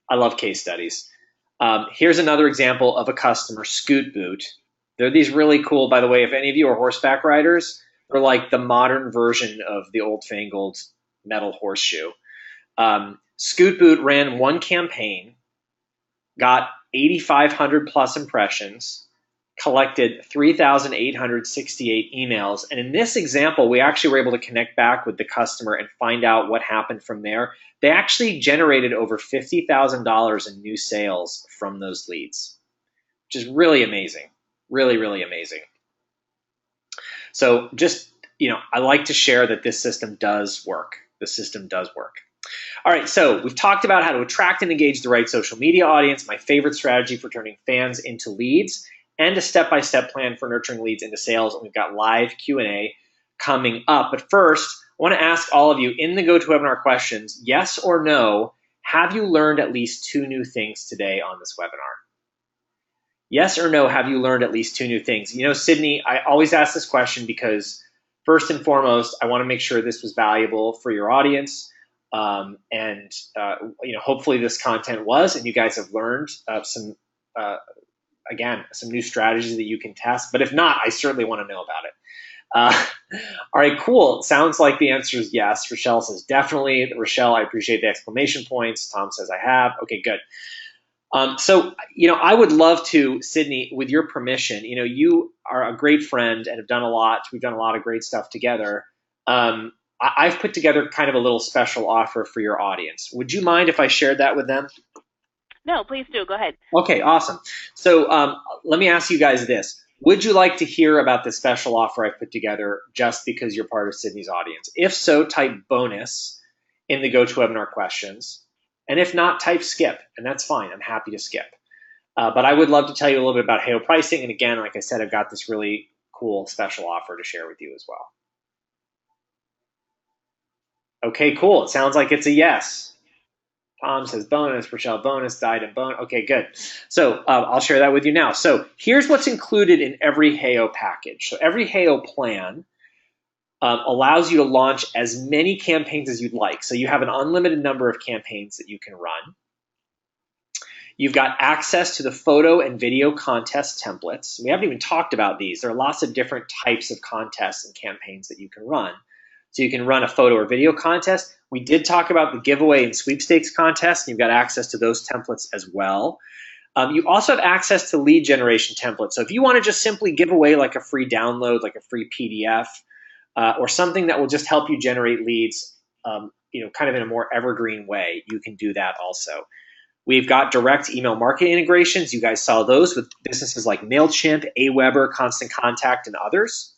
I love case studies. Here's another example of a customer, Scoot Boot. They're these really cool, by the way, if any of you are horseback riders, they're like the modern version of the old fangled metal horseshoe. Scoot Boot ran one campaign, got 8,500 plus impressions, collected 3,868 emails. And in this example, we actually were able to connect back with the customer and find out what happened from there. They actually generated over $50,000 in new sales from those leads, which is really amazing. Really, really amazing. So just, I like to share that this system does work. The system does work. All right, so we've talked about how to attract and engage the right social media audience, my favorite strategy for turning fans into leads, and a step-by-step plan for nurturing leads into sales. And we've got live Q&A coming up. But first, I want to ask all of you in the GoToWebinar questions, yes or no, have you learned at least 2 new things today on this webinar? Yes or no, have you learned at least 2 new things? Sydney, I always ask this question because first and foremost, I want to make sure this was valuable for your audience. Hopefully this content was, and you guys have learned some new strategies that you can test. But if not, I certainly want to know about it. All right, cool. Sounds like the answer is yes. Rochelle says definitely. Rochelle, I appreciate the exclamation points. Tom says I have. Okay, good. I would love to, Sydney, with your permission, you are a great friend and have done a lot. We've done a lot of great stuff together. I've put together kind of a little special offer for your audience. Would you mind if I shared that with them? No, please do. Go ahead. Okay, awesome. So let me ask you guys this. Would you like to hear about this special offer I've put together just because you're part of Sydney's audience? If so, type bonus in the GoToWebinar questions. And if not, type skip, and that's fine. I'm happy to skip. But I would love to tell you a little bit about Heyo pricing. And again, like I said, I've got this really cool special offer to share with you as well. Okay, cool. It sounds like it's a yes. Tom says bonus, Rochelle bonus, died and bonus. Okay, good. So I'll share that with you now. So here's what's included in every Heyo package. So every Heyo plan allows you to launch as many campaigns as you'd like. So you have an unlimited number of campaigns that you can run. You've got access to the photo and video contest templates. We haven't even talked about these. There are lots of different types of contests and campaigns that you can run. So you can run a photo or video contest. We did talk about the giveaway and sweepstakes contest, and you've got access to those templates as well. You also have access to lead generation templates. So if you want to just simply give away like a free download, like a free PDF, or something that will just help you generate leads, kind of in a more evergreen way, you can do that also. We've got direct email marketing integrations. You guys saw those with businesses like MailChimp, Aweber, Constant Contact, and others.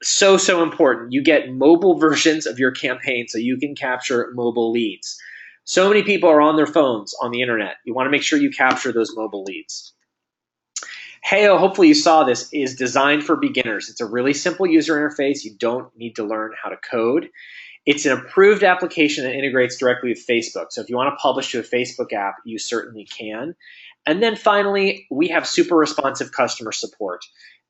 So important. You get mobile versions of your campaign so you can capture mobile leads. So many people are on their phones on the internet. You want to make sure you capture those mobile leads. Heyo, hopefully you saw this, is designed for beginners. It's a really simple user interface. You don't need to learn how to code. It's an approved application that integrates directly with Facebook. So if you want to publish to a Facebook app, you certainly can. And then finally, we have super responsive customer support.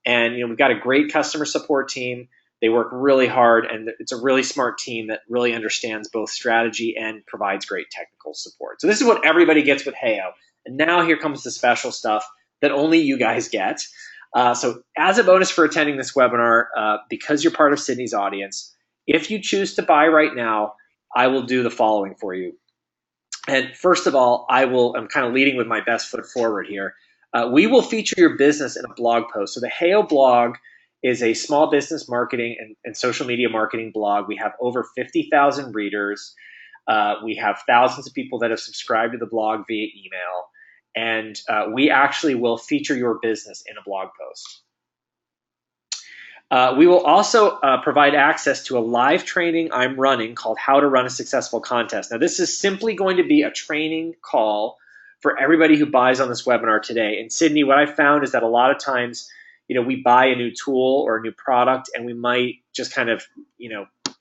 And we've got a great customer support team. They work really hard, and it's a really smart team that really understands both strategy and provides great technical support. So this is what everybody gets with Heyo. And now here comes the special stuff that only you guys get. So as a bonus for attending this webinar, because you're part of Sydney's audience, if you choose to buy right now, I will do the following for you. And first of all, I'm kind of leading with my best foot forward here. We will feature your business in a blog post. So the Heyo blog is a small business marketing and social media marketing blog. We have over 50,000 readers. We have thousands of people that have subscribed to the blog via email. And we actually will feature your business in a blog post. We will also provide access to a live training I'm running called How to Run a Successful Contest. Now, this is simply going to be a training call for everybody who buys on this webinar today. And Sydney, what I found is that a lot of times, we buy a new tool or a new product and we might just kind of,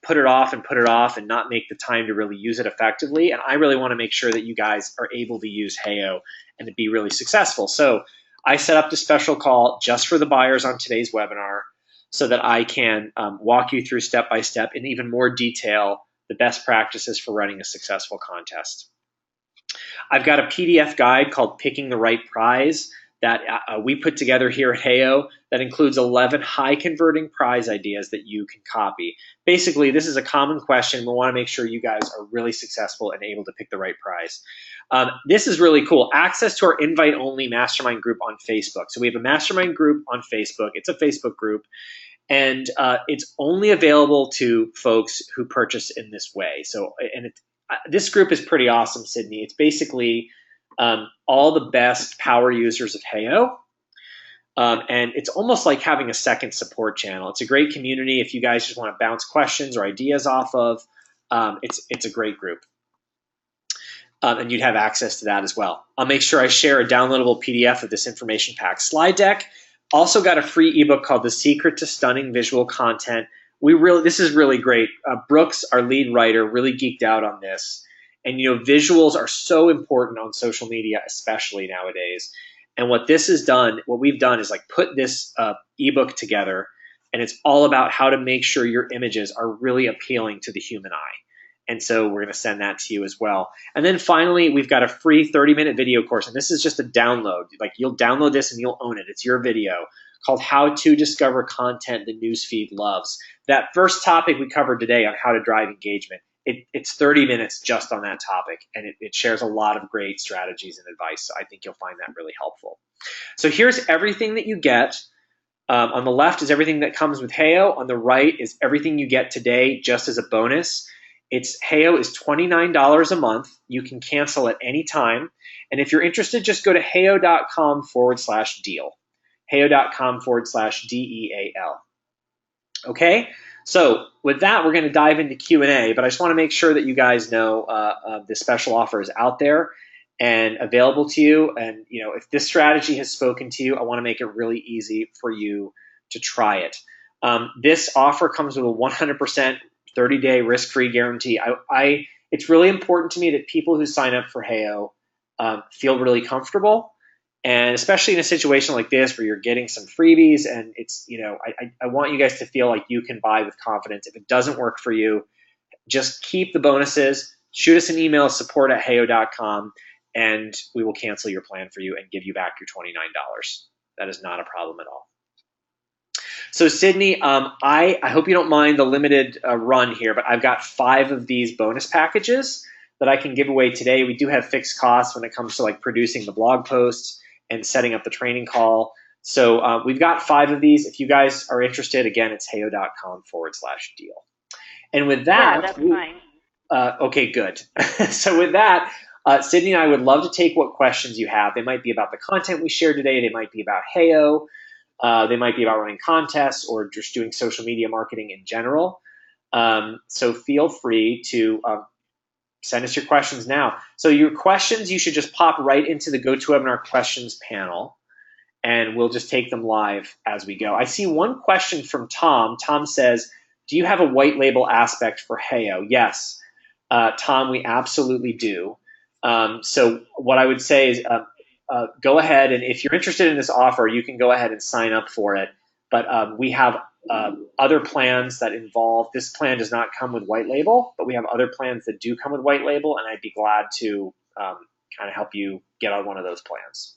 put it off and not make the time to really use it effectively. And I really want to make sure that you guys are able to use Heyo and to be really successful. So I set up this special call just for the buyers on today's webinar, so that I can walk you through step by step in even more detail the best practices for running a successful contest. I've got a PDF guide called Picking the Right Prize that we put together here at Heyo that includes 11 high converting prize ideas that you can copy. Basically, this is a common question. We want to make sure you guys are really successful and able to pick the right prize. This is really cool. Access to our invite-only mastermind group on Facebook. So we have a mastermind group on Facebook. It's a Facebook group. And it's only available to folks who purchase in this way. So, this group is pretty awesome, Sydney. It's basically all the best power users of Heyo. And it's almost like having a second support channel. It's a great community if you guys just want to bounce questions or ideas off of. It's a great group. And you'd have access to that as well. I'll make sure I share a downloadable PDF of this information pack slide deck. Also got a free ebook called The Secret to Stunning Visual Content. This is really great. Brooks, our lead writer, really geeked out on this. And visuals are so important on social media, especially nowadays. And what we've done is like put this ebook together, and it's all about how to make sure your images are really appealing to the human eye. And so we're going to send that to you as well. And then finally, we've got a free 30-minute video course. And this is just a download. Like, you'll download this and you'll own it. It's your video, called How to Discover Content the Newsfeed Loves. That first topic we covered today on how to drive engagement, it's 30 minutes just on that topic. And it shares a lot of great strategies and advice. So I think you'll find that really helpful. So here's everything that you get. On the left is everything that comes with Heyo. On the right is everything you get today just as a bonus. Heyo is $29 a month. You can cancel at any time. And if you're interested, just go to heyo.com/deal. Heyo.com/DEAL. Okay? So with that, we're going to dive into Q&A, but I just want to make sure that you guys know this special offer is out there and available to you. And if this strategy has spoken to you, I want to make it really easy for you to try it. This offer comes with a 100% 30-day risk-free guarantee. It's really important to me that people who sign up for Heyo feel really comfortable, and especially in a situation like this where you're getting some freebies, and I want you guys to feel like you can buy with confidence. If it doesn't work for you, just keep the bonuses. Shoot us an email, support@heyo.com, and we will cancel your plan for you and give you back your $29. That is not a problem at all. So Sydney, I hope you don't mind the limited run here, but I've got 5 of these bonus packages that I can give away today. We do have fixed costs when it comes to like producing the blog posts and setting up the training call. So we've got 5 of these. If you guys are interested, again, it's heyo.com/deal. And with that, yeah, that's fine. Okay, good. So with that, Sydney and I would love to take what questions you have. They might be about the content we shared today. They might be about Heyo. They might be about running contests or just doing social media marketing in general. So feel free to send us your questions now. So your questions, you should just pop right into the GoToWebinar questions panel, and we'll just take them live as we go. I see one question from Tom. Tom says, do you have a white label aspect for Heyo? Yes, Tom, we absolutely do. So what I would say is go ahead, and if you're interested in this offer, you can go ahead and sign up for it. But we have other plans that involve, this plan does not come with white label, but we have other plans that do come with white label, and I'd be glad to kind of help you get on one of those plans.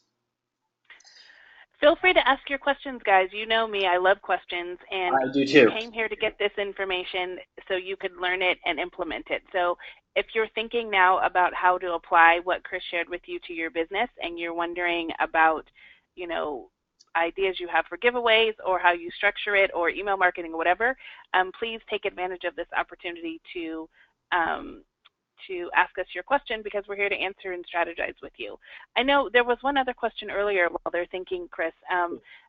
Feel free to ask your questions, guys. You know me, I love questions, and I do too. You came here to get this information so you could learn it and implement it. So if you're thinking now about how to apply what Chris shared with you to your business, and you're wondering about, ideas you have for giveaways or how you structure it or email marketing or whatever, please take advantage of this opportunity to ask us your question, because we're here to answer and strategize with you. I know there was one other question earlier while they're thinking, Chris.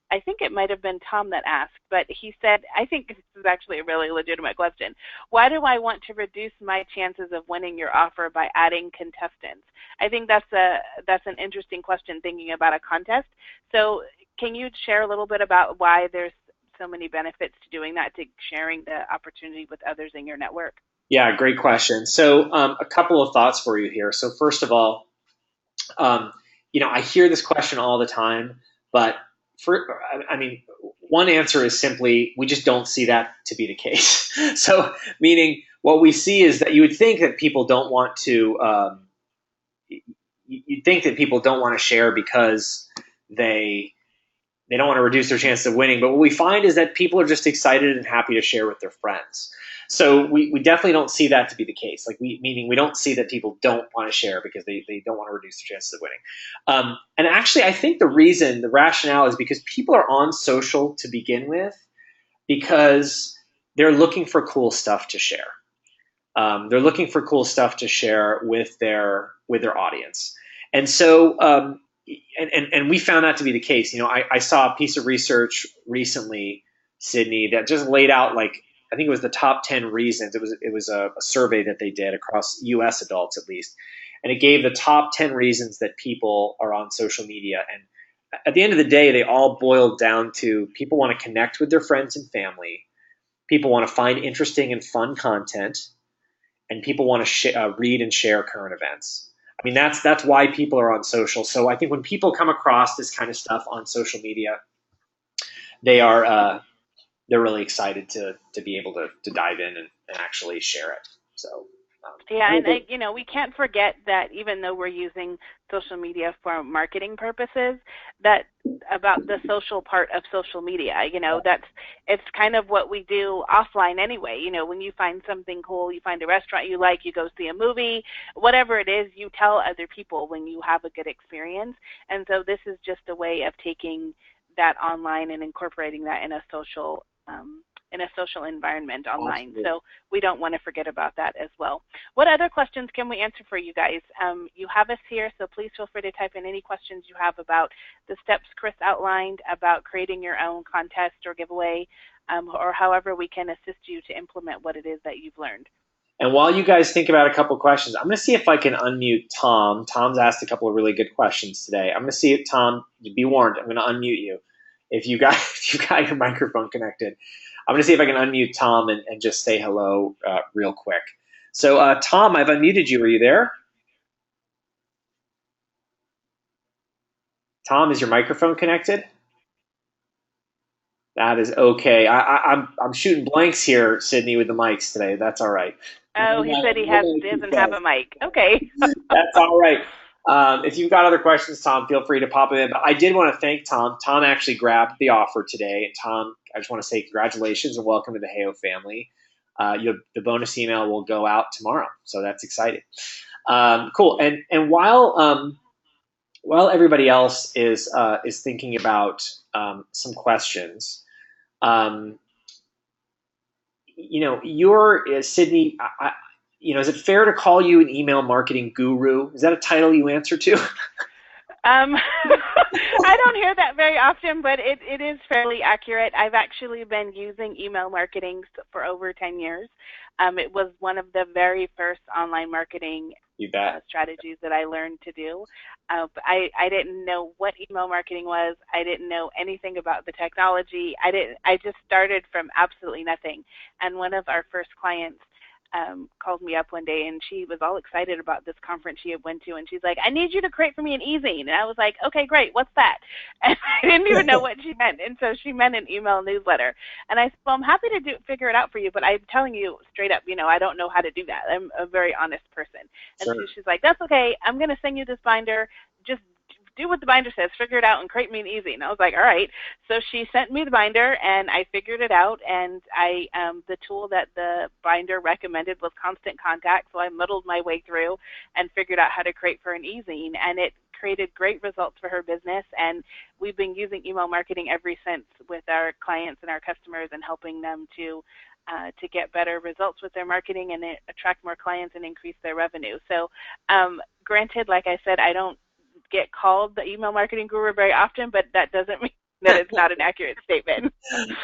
I think it might have been Tom that asked, but he said, I think this is actually a really legitimate question. Why do I want to reduce my chances of winning your offer by adding contestants? I think that's an interesting question, thinking about a contest. So can you share a little bit about why there's so many benefits to doing that, to sharing the opportunity with others in your network? Yeah, great question. So a couple of thoughts for you here. So first of all, um, I hear this question all the time, but I mean, one answer is simply we just don't see that to be the case. So, meaning what we see is that you would think that people don't want to, you'd think that people don't want to share because they they don't want to reduce their chances of winning. But what we find is that people are just excited and happy to share with their friends. So we definitely don't see that to be the case. Meaning we don't see that people don't want to share because they don't want to reduce their chances of winning. And actually, I think the rationale is because people are on social to begin with because they're looking for cool stuff to share. They're looking for cool stuff to share with their audience. And so and we found that to be the case. I saw a piece of research recently, Sydney, that just laid out, like, I think it was the top 10 reasons. It was a survey that they did across U.S. adults, at least, and it gave the top 10 reasons that people are on social media. And at the end of the day, they all boiled down to people want to connect with their friends and family, people want to find interesting and fun content, and people want to read and share current events. I mean, that's why people are on social. So I think when people come across this kind of stuff on social media, they are they're really excited to be able to dive in and actually share it. So yeah, and we can't forget that even though we're using social media for marketing purposes, that about the social part of social media, it's kind of what we do offline anyway. When you find something cool, you find a restaurant you like, you go see a movie, whatever it is, you tell other people when you have a good experience. And so this is just a way of taking that online and incorporating that in a social environment online. Absolutely. So we don't want to forget about that as well. What other questions can we answer for you guys? You have us here, so please feel free to type in any questions you have about the steps Chris outlined, about creating your own contest or giveaway, or however we can assist you to implement what it is that you've learned. And while you guys think about a couple of questions, I'm going to see if I can unmute Tom. Tom's asked a couple of really good questions today. I'm going to see if Tom, be warned, I'm going to unmute you. If you got your microphone connected, I'm going to see if I can unmute Tom and just say hello real quick. So Tom, I've unmuted you. Are you there? Tom, is your microphone connected? That is okay. I'm shooting blanks here, Sydney, with the mics today. That's all right. Oh, he said he doesn't have a mic. Okay. That's all right. If you've got other questions, Tom, feel free to pop them in. But I did want to thank Tom. Tom actually grabbed the offer today. And Tom, I just want to say congratulations and welcome to the Heyo family. The bonus email will go out tomorrow, so that's exciting. Cool. And while everybody else is thinking about some questions, you're Sydney. Is it fair to call you an email marketing guru? Is that a title you answer to? I don't hear that very often, but it is fairly accurate. I've actually been using email marketing for over 10 years. It was one of the very first online marketing strategies that I learned to do. I didn't know what email marketing was. I didn't know anything about the technology. I just started from absolutely nothing. And one of our first clients called me up one day, and she was all excited about this conference she had went to, and she's like, I need you to create for me an e-zine. And I was like, okay, great, what's that? And I didn't even know what she meant, and so she meant an email newsletter. And I said, well, I'm happy to figure it out for you, but I'm telling you straight up, I don't know how to do that. I'm a very honest person. And Sure. so she's like, that's okay, I'm going to send you this binder, just do what the binder says, figure it out, and create me an e-zine. And I was like, all right. So she sent me the binder, and I figured it out, and the tool that the binder recommended was Constant Contact, so I muddled my way through and figured out how to create for an e-zine, and it created great results for her business, and we've been using email marketing ever since with our clients and our customers and helping them to get better results with their marketing and attract more clients and increase their revenue. So granted, like I said, I don't get called the email marketing guru very often, but that doesn't mean that it's not an accurate statement.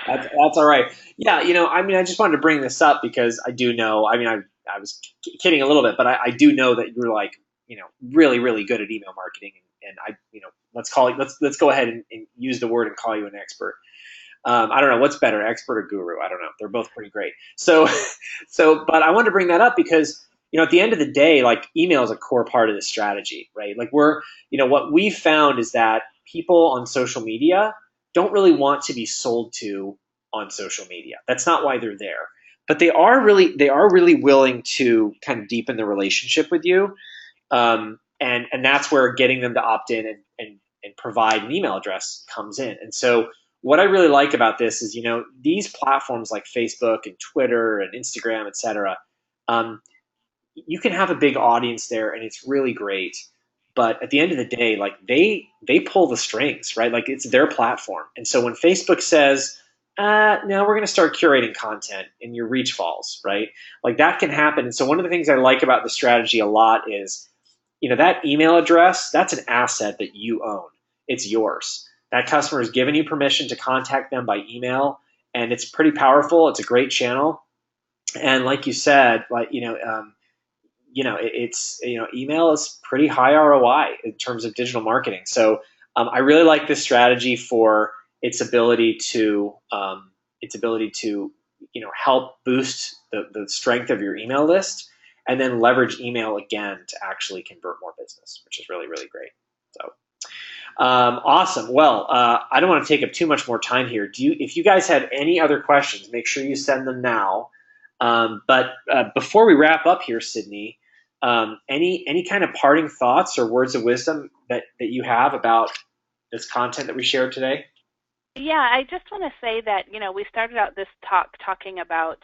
That's all right. Yeah, I mean, I just wanted to bring this up because I do know. I mean, I was kidding a little bit, but I do know that you're like, really, really good at email marketing, and I, let's go ahead and use the word and call you an expert. I don't know what's better, expert or guru. I don't know. They're both pretty great. So, but I wanted to bring that up because at the end of the day, like email is a core part of the strategy, right? Like what we've found is that people on social media don't really want to be sold to on social media. That's not why they're there. But they are really willing to kind of deepen the relationship with you, and that's where getting them to opt in and provide an email address comes in. And so what I really like about this is, these platforms like Facebook and Twitter and Instagram, et cetera, you can have a big audience there and it's really great. But at the end of the day, like they pull the strings, right? Like it's their platform. And so when Facebook says, now we're going to start curating content and your reach falls, right? Like that can happen. And so one of the things I like about the strategy a lot is, that email address, that's an asset that you own. It's yours. That customer has given you permission to contact them by email, and it's pretty powerful. It's a great channel. And like you said, like, it's, email is pretty high ROI in terms of digital marketing. So I really like this strategy for its ability to, help boost the strength of your email list, and then leverage email again to actually convert more business, which is really, really great. So awesome. Well, I don't want to take up too much more time here. If you guys have any other questions, make sure you send them now. But before we wrap up here, Sydney, any kind of parting thoughts or words of wisdom that you have about this content that we shared today? Yeah, I just want to say that, we started out this talking about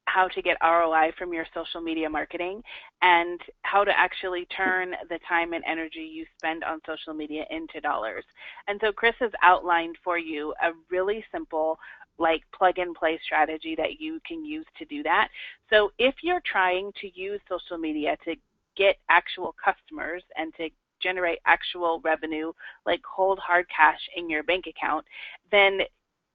how to get ROI from your social media marketing and how to actually turn the time and energy you spend on social media into dollars. And so Chris has outlined for you a really simple, like plug and play strategy that you can use to do that. So if you're trying to use social media to get actual customers and to generate actual revenue, like hold hard cash in your bank account, then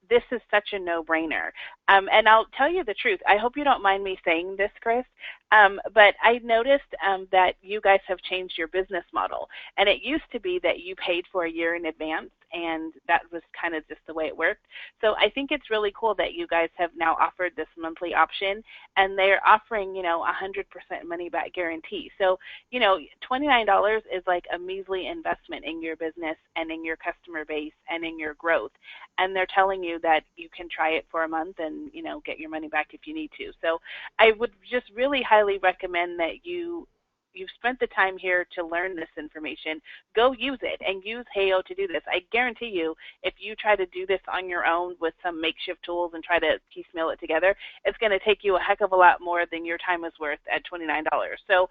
this is such a no-brainer. And I'll tell you the truth. I hope you don't mind me saying this, Chris, but I noticed that you guys have changed your business model. And it used to be that you paid for a year in advance, and that was kind of just the way it worked. So I think it's really cool that you guys have now offered this monthly option, and they're offering, 100% money back guarantee. So, $29 is like a measly investment in your business and in your customer base and in your growth. And they're telling you that you can try it for a month and, get your money back if you need to. So I would just really highly recommend that you've spent the time here to learn this information. Go use it and use Heyo to do this. I guarantee you, if you try to do this on your own with some makeshift tools and try to piecemeal it together, it's going to take you a heck of a lot more than your time is worth at $29. So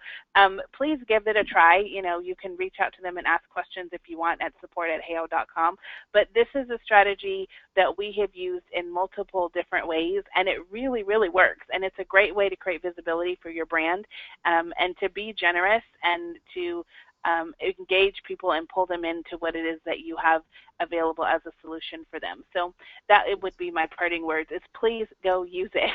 please give it a try. You can reach out to them and ask questions if you want at support@heyo.com. But this is a strategy that we have used in multiple different ways, and it really, really works. And it's a great way to create visibility for your brand and to be generous and to engage people and pull them into what it is that you have available as a solution for them. So that it would be my parting words is please go use it.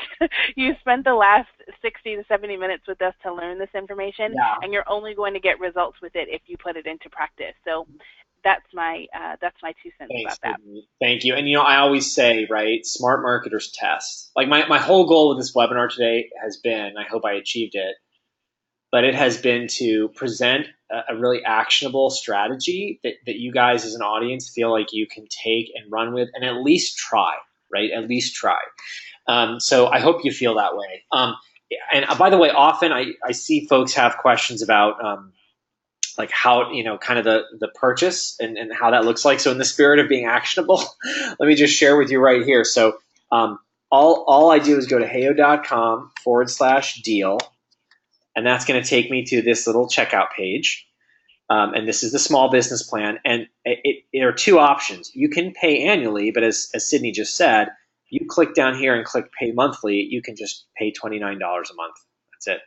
You spent the last 60 to 70 minutes with us to learn this information, Yeah. and you're only going to get results with it if you put it into practice. So that's my 2 cents Thanks, about that. Sydney. Thank you. And I always say, right, smart marketers test. Like my whole goal with this webinar today has been, I hope I achieved it, but it has been to present a really actionable strategy that you guys as an audience feel like you can take and run with and at least try, right? At least try. So I hope you feel that way. And by the way, often I see folks have questions about like how, kind of the purchase and how that looks like. So in the spirit of being actionable, let me just share with you right here. So all I do is go to heyo.com/deal. And that's going to take me to this little checkout page. And this is the small business plan. And there are two options. You can pay annually, but as Sydney just said, you click down here and click pay monthly, you can just pay $29 a month. That's it.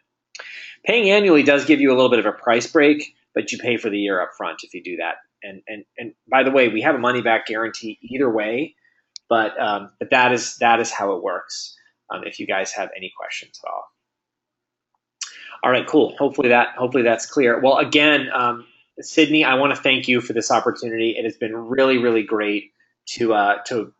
Paying annually does give you a little bit of a price break, but you pay for the year up front if you do that. And by the way, we have a money back guarantee either way, but that is how it works. If you guys have any questions at all. All right, cool. Hopefully that's clear. Well, again, Sydney, I want to thank you for this opportunity. It has been really, really great to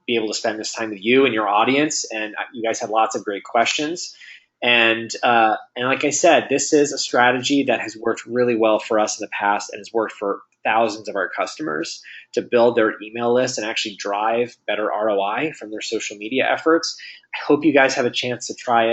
be able to spend this time with you and your audience. And you guys had lots of great questions. And like I said, this is a strategy that has worked really well for us in the past and has worked for thousands of our customers to build their email list and actually drive better ROI from their social media efforts. I hope you guys have a chance to try it.